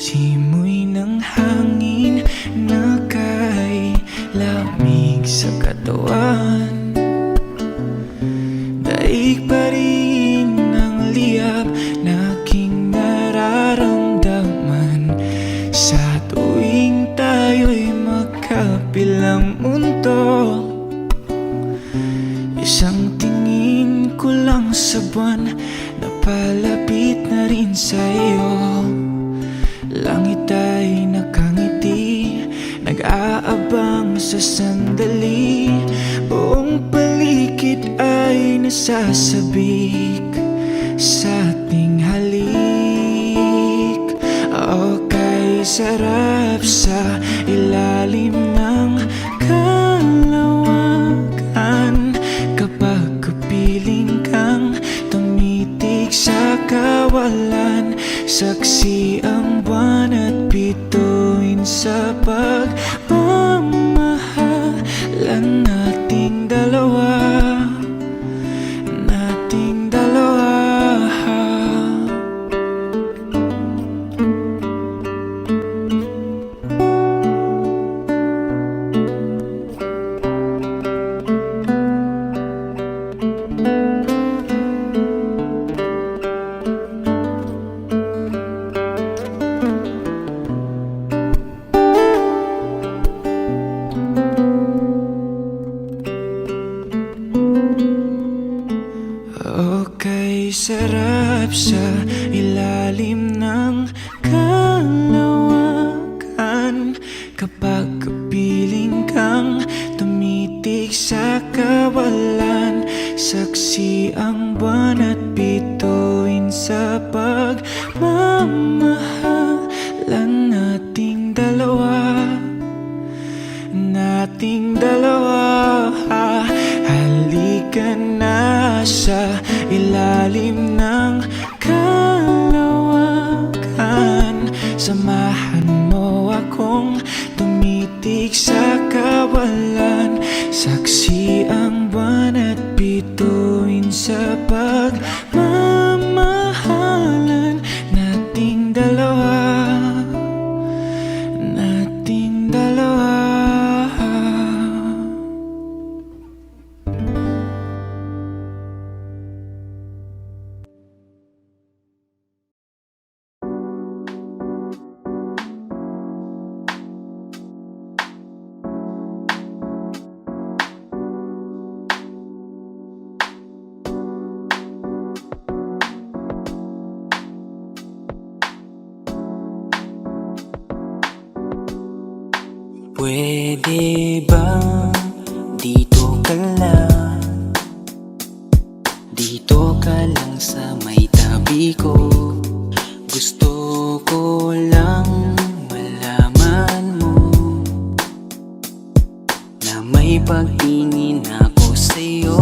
Simoy ng hangin na kay lamig sa katawan. Daig pa rin ang liyab na aking nararamdaman sa tuwing tayo'y magkabilang mundo. Isang tingin ko lang sa buwan, napalapit na rin sa iyo. Langit ay nakangiti, nag-aabang sa sandali. Buong paligid ay nasasabik sa ating halik. Okay, sarap sa ilalim ng kalawakan kapag kapiling kang tumitig sa kawalan. Saksi ang buwan at bituin sa pagmamahalan nating dalawa. Nating dalawa. Okay, sarap sa ilalim ng kalawakan kapag kapiling kang tumitig sa kawalan. Saksi ang buwan at bituin sa pagmamahalan nating dalawa. Nating dalawa. Halika na sa ilalim ng kalawakan. Samahan mo akong tumitig sa kawalan. Saksi ang buwan at bituin sa pagmamahalan nating dalawa. Nating dalawa. Pwede ba dito ka lang? Dito ka lang sa may tabi ko. Gusto ko lang malaman mo na may pagtingin ako sa'yo.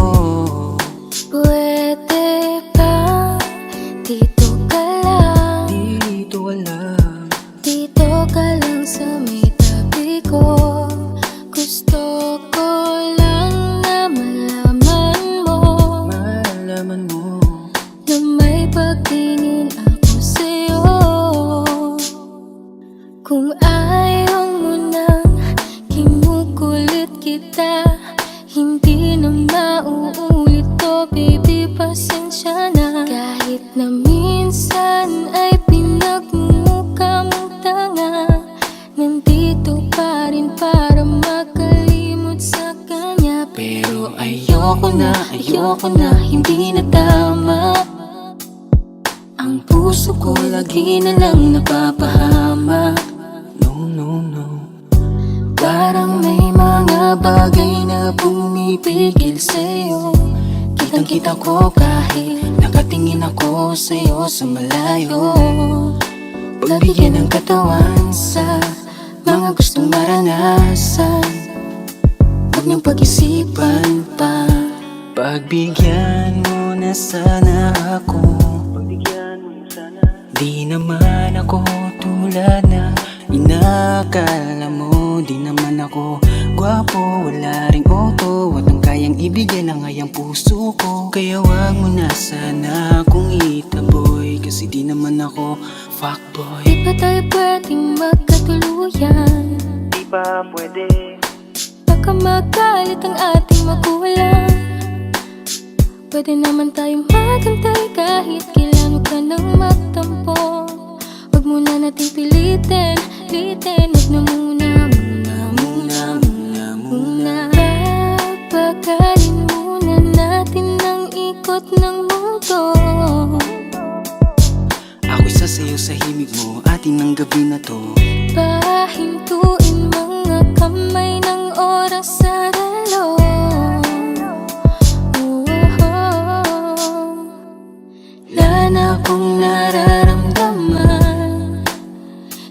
Pwede ba dito ka lang? Dito ka lang. Dito ka lang sa may tabi ko. Gusto ko lang na malaman mo Malaman mo na may pagtingin ako sa'yo. Kung ayaw mo nang kinukulit kita, hindi na mauulit to, baby, pasensya na. Kahit na minsan ay pinagmumukha mong tanga, nandito pa rin para makalimot sa kanya. pero ayoko na, hindi na tama. Ang puso ko lagi na lang napapahama. No, no, no. Parang may mga bagay na pumipigil sa'yo. Kitang-kita ko kahit nakatingin ako sa'yo sa malayo. Pagbigyan ng katawan sa mga gustong maranasan, huwag niyong pag-isipan pa. Pagbigyan mo na sana ako. Di naman ako tulad na inakala mo. Di naman ako gwapo, wala ring auto, at ang kayang ibigay lang ay ang puso ko. Kaya wag mo na sana akong itaboy, kasi di naman ako fuckboy. Di ba tayo pwedeng magkatuluyan? Di ba pwede? Baka magalit ang ating magulang. Pwede naman tayong magantay kahit kailan, huwag ka nang magtampo. Huwag mo na natin pilitin, huwag na muna. Papagalin muna natin ang ikot ng mundo. Ako'y sasayaw sa himig mo, atin ng gabi na to. Pahintuin mga kamay ng oras sa relo. Wala na akong nararamdaman,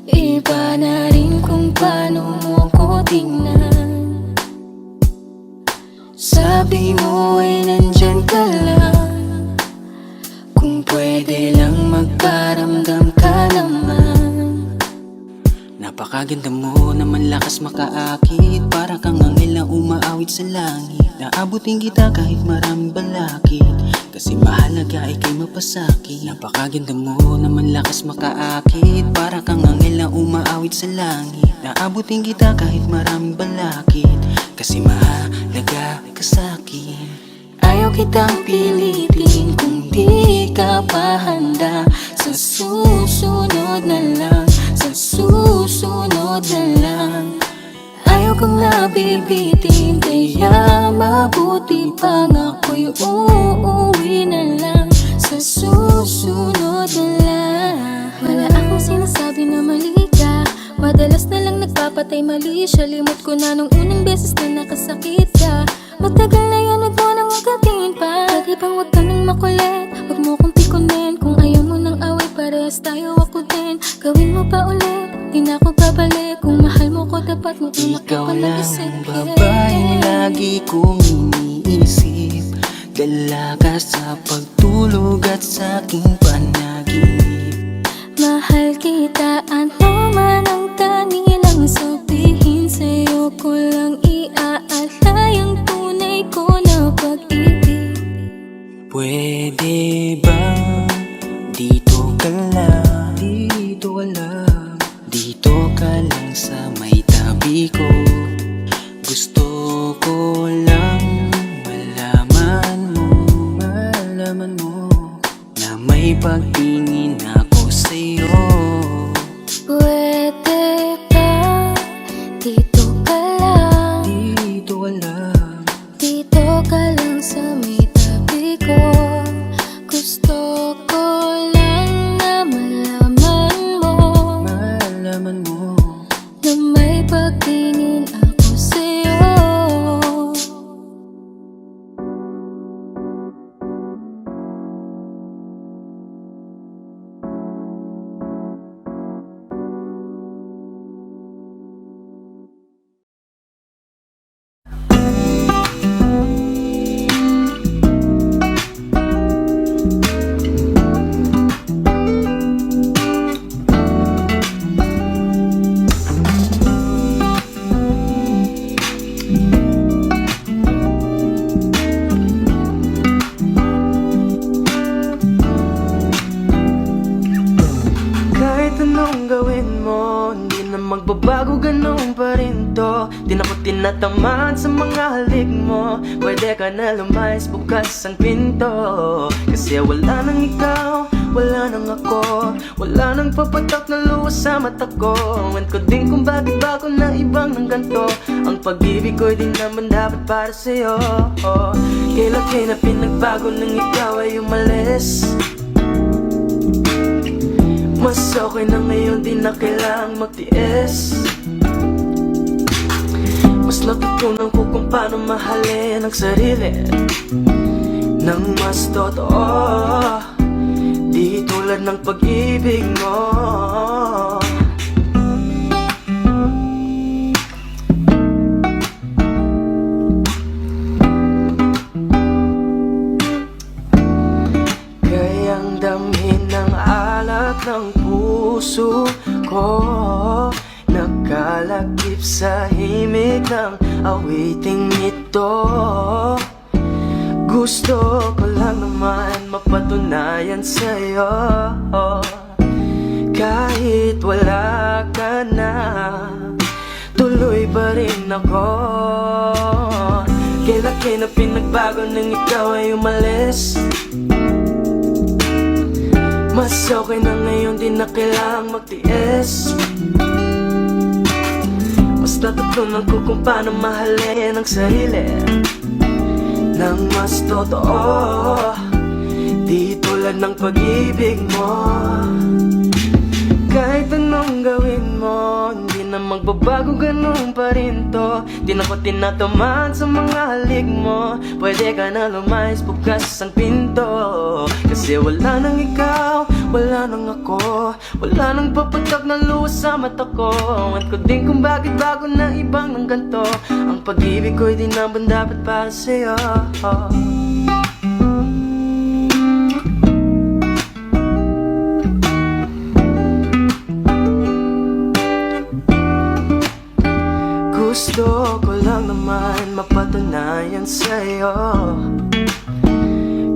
iba na rin kung paano mo ko tingnan. Sabi mo ay nandyan ka lang, kung pwede lang magparamdam ka naman. Napakaganda mo naman, lakas makaakit, para kang anghel na umaawit sa langit. Naabutin kita kahit maraming balakid, kasi mahalaga ay kay mapasakit. Napakaganda mo naman, lakas makaakit, para kang anghel na umaawit sa langit. Naabutin kita kahit maraming balakid, kasi mahalaga ka sa'kin. Ayaw kitang pilitin kung di ka pa handa. Sa susunod na lang, sa susunod na lang. Ayaw kong nabibitin, kaya mabuti pang ako'y uuwi na lang. Sa susunod na lang. Wala akong sinasabi na mali ka, madalas na lang nagpapatay mali siya. Limot ko na nung unang beses na nakasakit ka. Matagal na yan, huwag mo nang magatingin pa. Pwede bang huwag ka nang makulit, huwag mo kong pikunin. Kung ayaw mo nang away, parehas tayo, ako din. Gawin mo pa ulit, di na ako babalik. Kung mahal mo ko, dapat mo Ikaw lang ang babaeng lagi kong iniisip. Dalaga sa pagtulog at sa aking panaginip. Mahal kita, ano man ang kanilang sabihin. Sa'yo ko lang iaalay ang tunay ko na pag-ibig. Pwede ba dito ka lang? Dito ka lang. Dito ka lang sa may tabi ko. Gusto ko lang malaman mo na may pagtingin ako sa'yo. Pwede ba dito ka lang? Dito ka lang. Dito ka lang sa may tabi ko. Gusto ko lang na malaman mo Malaman mo na may pagtingin anong gawin mo, hindi na magbabago, ganun pa rin to. Di na ko tinatamad sa mga halik mo. Pwede ka na lumayas, bukas ang pinto. Kasi wala nang ikaw, wala nang ako, wala nang papatak na luwas sa mata ko. Ewan ko din kung bakit ba ako na ibang ng ganto. Ang pag-ibig ko'y di naman dapat para sa'yo. Kailan kayo na pinagbago nang ikaw ay umalis? Mas okay na ngayon, di na kailangang magtiis. Mas natutunan ko kung paano mahalin ang sarili nang mas totoo, di tulad ng pag-ibig mo. Kayang damhin ng alat ng puso ko, nakalakip sa himig ng awiting ito. Gusto ko lang naman mapatunayan sa'yo, kahit wala ka na, tuloy pa rin ako. Kailan kayo na pinagbago nang ikaw ay umalis? Mas okay na ngayon, di na kailangang magtiis. Mas natutunan ko kung paano mahalin ang sarili nang mas totoo, di tulad ng pag-ibig mo. Kahit anong gawin mo, hindi na magbabago, ganun pa rin to. Di na ko tinatamad sa mga halik mo. Pwede ka na lumayas, bukas ang pinto. Kasi wala nang ikaw, wala nang ako, wala nang papatak na luwas sa mata ko. Ewan ko din kung bakit bago na ibang ng ganto. Ang pag-ibig ko'y di naman dapat para sa'yo. Gusto ko lang naman mapatunayan sa'yo,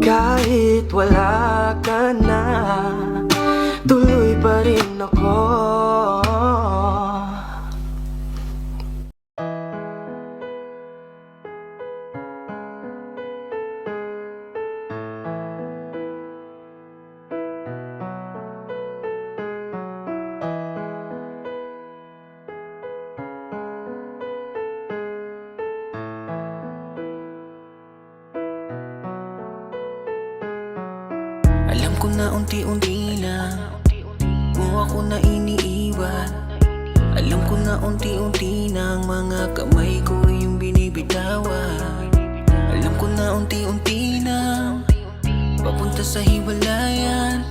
kahit wala ka na, tuloy pa rin ako. Alam ko na unti-unti na mo ako na iniiwan. Alam ko na unti-unti na ang mga kamay ko yung binibitawan. Alam ko na unti-unti na papunta sa hiwalayan.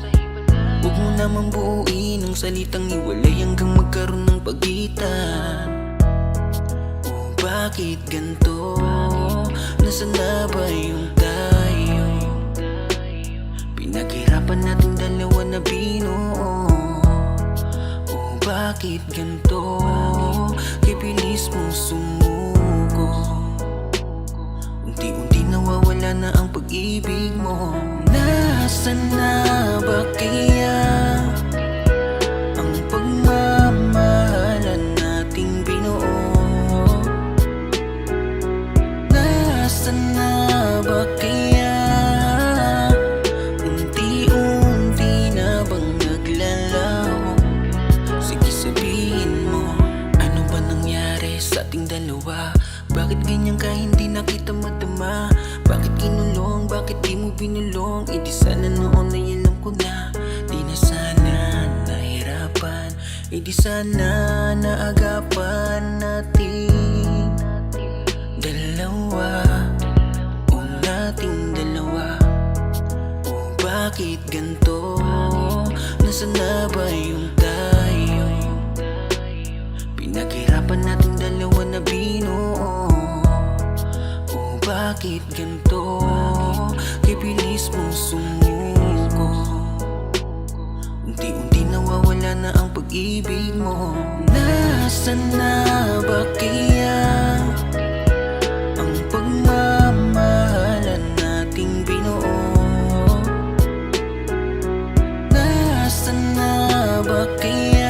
Huwag mo namang buuin ang salitang hiwalay hanggang magkaroon ng pagitan. Oh, bakit ganito? Nasaan na ba yung tayo? Pinaghirapan natin dalawa na binuo. Oh, bakit ganito? Kibilis mong sumuko. Unti-unti nawawala na ang pag-ibig mo. Nasaan na ba kaya ang pagmamahalan nating binuo? Nasaan na ba kaya dalawa? Bakit ganyan ka hindi na kita madama? Bakit kinulong? Bakit di mo binulong? E di sana noon ay alam ko na. Di na sana nahirapan. E di sana naagapan natin dalawa. O nating dalawa. O bakit ganito? Nasaan na ba yung tayo? Pinaghirapan natin dalawa na binuo. Oh, bakit ganito? Kibilis mong sumuko. Unti-unti nawawala na ang pag-ibig mo. Nasaan na ba kaya ang pagmamahalan nating binuo? Nasaan na ba kaya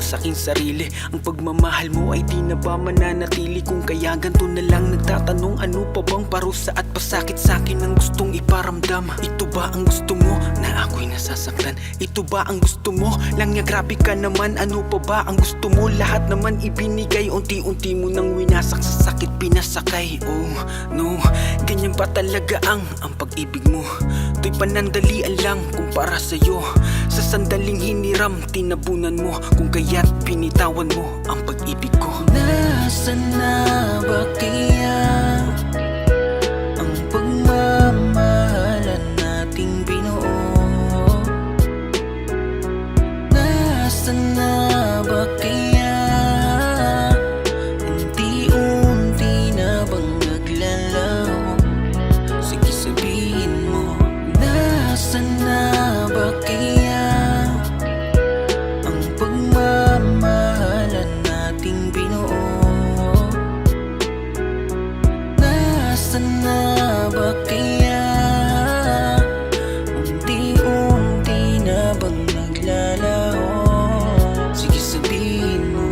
sa aking sarili. Ang pagmamahal mo ay di na ba mananatili? Kung kaya ganito na lang nagtatanong, ano pa bang parusa at pasakit sa akin ang gustong iparamdam? Ito ba ang gusto mo na ako'y nasasaktan? Ito ba ang gusto mo lang niya? Grabe ka naman, ano pa ba ang gusto mo? Lahat naman ibinigay, unti-unti mo nang winasak, sa sakit pinasakay. Oh no, ganyan ba talaga ang pag-ibig mo? To'y panandalian lang kumpara sa'yo. Sa sandaling hiniram, tinabunan mo. Kung kaya't pinitawan mo ang pag-ibig ko. Nasaan na ba kaya ang pagmamahalan nating binuo? Nasaan na ba kaya unti-unti na bang naglalaho? Sige sabihin mo, nasaan na ba kaya ang pagmamahalan nating binuo? Nasaan na ba kaya unti-unti na bang naglalaho? Sige sabihin mo.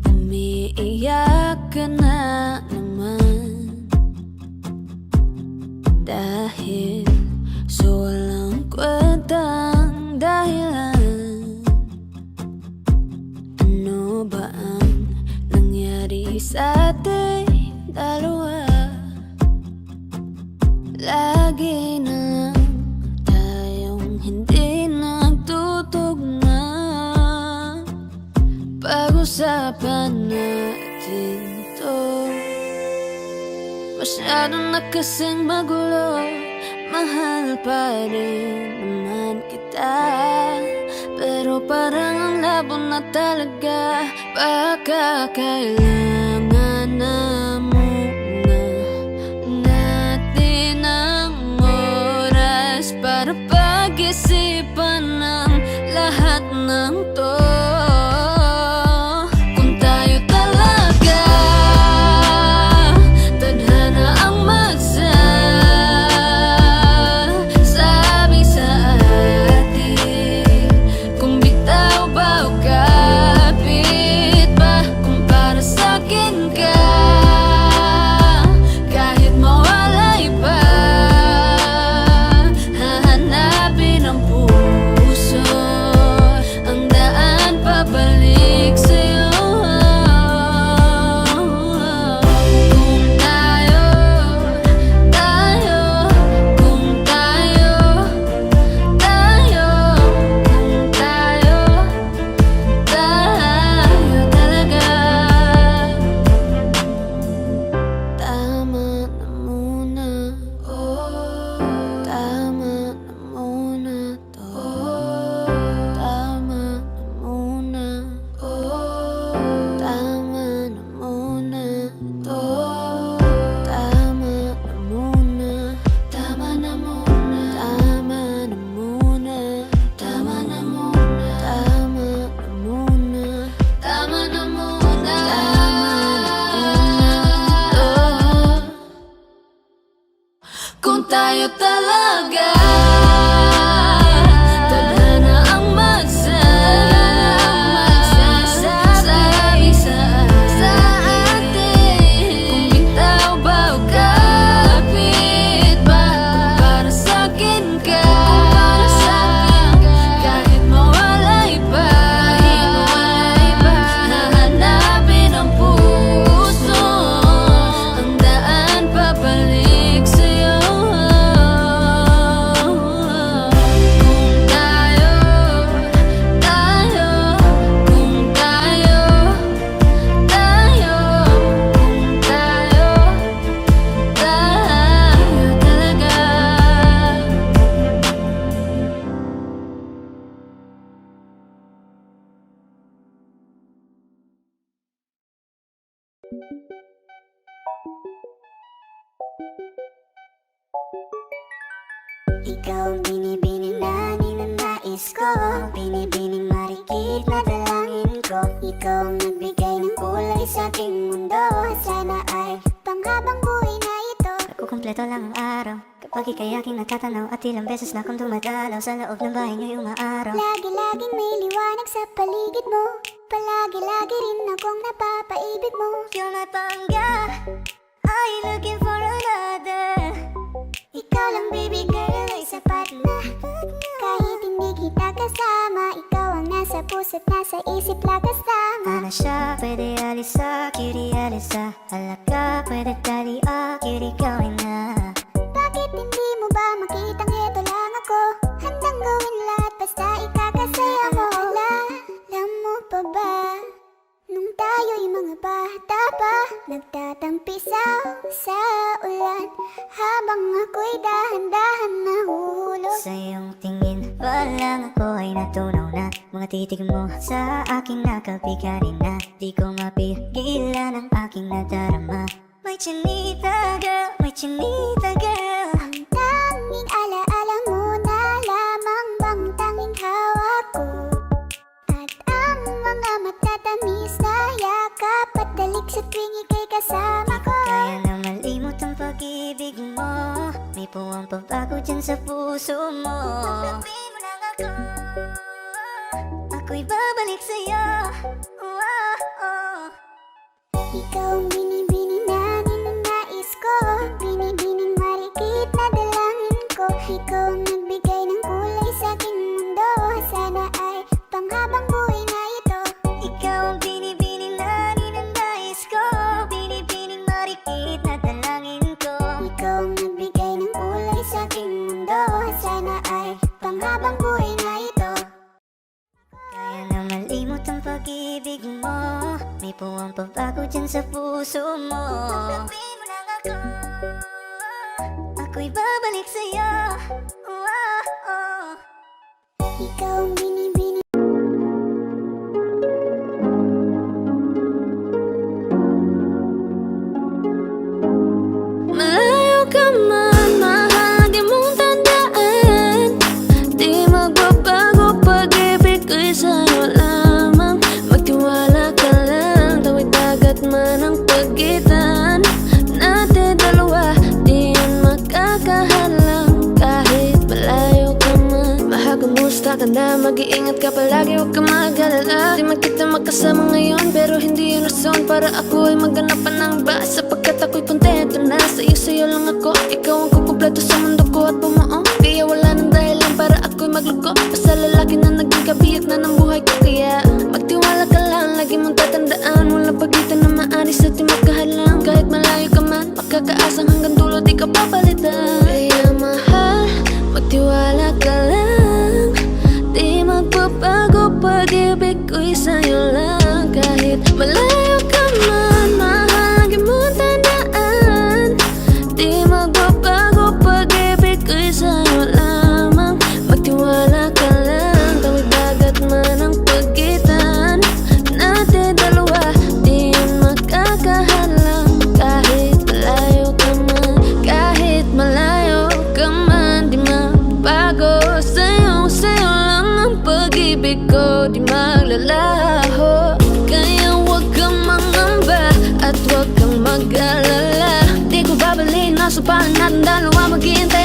Umiiyak ka na naman dahil sa walang kwentang dahilan. Ano ba ang nangyari sa ating dalawa? Lagi na lang tayong hindi nagtutugma. Pag-usapan natin to. Masyado na kasing magulo. Mahal pa rin naman kita, pero parang ang labo na talaga. Baka kailangan na muna natin ang oras para pag-isipan ng lahat ng to. Kung tayo talaga tadhana ang magsasabi sa atin, kung bitaw ba o kapit ba, kung para sa'kin ka, kahit mawalay pa, hahanapin ang puso, ang daan pabalik sa'yo. Kung tayo, kung tayo, kung tayo talaga. Tama na muna, tama na muna to. Tama na muna, tama na muna to. Tama na muna, tama na muna, tama na muna, tama na muna, tama na muna, tama na muna, kung tayo talaga tadhana ang magsasabi sa atin, kung bitaw ba o kapit ba, kung para sa'kin ka, kahit mawalay pa, hahanapin ang puso, ang daan pabalik sa'yo. Kung tayo, kung tayo, kung tayo talaga. Ikaw ang binibining na ninanais ko, binibining marikit na dalangin ko. Ikaw ang nagbigay ng kulay sa aking mundo. Sana ay panghabang buhay na ito. Nakukumpleto lang ang araw kapag ika'y aking natatanaw. At ilang beses na akong dumadalaw sa loob ng bahay niyo'y umaaraw. Lagi-laging may liwanag sa paligid mo. Palagi-lagi rin akong napapaibig mo. You're my pangga, are you looking for another? Ikaw lang baby girl ay sapat na. Kahit hindi kita kasama, ikaw ang nasa puso't nasa isip lakas tama. Ano siya, pwede alisa, cutie alisa. Halaka, pwede dali, cutie gawin na. Bakit hindi mo ba makitang heto lang ako? Handang gawin lahat basta ikakasaya mo. Alam mo pa ba, nung tayo'y mga bata pa, nagtatampisaw sa ulan habang ako'y dahan-dahan nahuhulog. Sa iyong tingin pa lang ako ay natunaw na. Mga titig mo sa aking nakabigarin na. Di ko mapigilan ang aking nadarama. May chinita girl, may chinita girl. Ang tanging alaala mo na lamang bang tanging hawak ko. At ang mga matatamis na yakap at dalik sa tuwing ika'y kasama ko. Kaya na malimot ang pag-ibig mo. May puwang pagbago dyan sa puso mo. Tanggapin mo lang ako, ako'y babalik sa'yo. Ikaw ang binibining na ninanais ko. Binibining marikit na dalangin ko. Ikaw ang nagbigay ng kulay sa aking mundo. Sana ay panghabang buhay na ito. Ikaw ang binibining na ninanais ko. Binibining marikit na dalangin ko. Ikaw ang nagbigay ng kulay sa aking mundo. Sana ay panghabang buhay na ito. Kaya na malimot ang pag-ibig mo. May puwang pagbago dyan sa puso mo. Tanggapin mo lang ako, ako'y babalik sa'yo. Ikaw ang binibining. Malayo ka man, mahal, lagi mong tandaan. Di magbabago pag-ibig ko'y sa'yo lamang. Magtiwala ka lang, tawid dagat man ang pagitan natin dalawa, di yan makakahalang. Kahit malayo ka man, mahal, kumusta ka na? Mag-iingat ka palagi, huwag ka mag-alala. Di man kita magkasama ngayon, pero hindi yun rason para ako ay magganapan ng iba. Sapagkat ako'y kontento na sa'yo lang ako. Ikaw ang kukumpleto sa mundo ko at bumuo. Kaya wala nang dahilan para ako'y magluko. Basta lalaki na naging kabiyak na ng buhay ko. Kaya magtiwala ka lang, lagi mong tatandaan. Walang pagitan na maaris at di magkahalang. Kahit malayo ka man, makakaasang hanggang dulo di ka papalitan. Kaya mahal, magtiwala ka lang. Di magbabago pag-ibig ko'y sa'yo lang. Kahit malayo ka man, mahal, lagi mong tandaan. Di magbabago pag-ibig ko'y sa'yo lamang. Magtiwala ka lang, tawid dagat man ang pagitan natin dalawa, di yan makakahalang. Kahit malayo ka man, kahit malayo ka man, di magbago sa'yo lang ang pag-ibig ko, di maglalaho. Kaya huwag kang mangamba at huwag kang mag-alala. Di ko babalik, nasa palan natin dalawa, maghihintay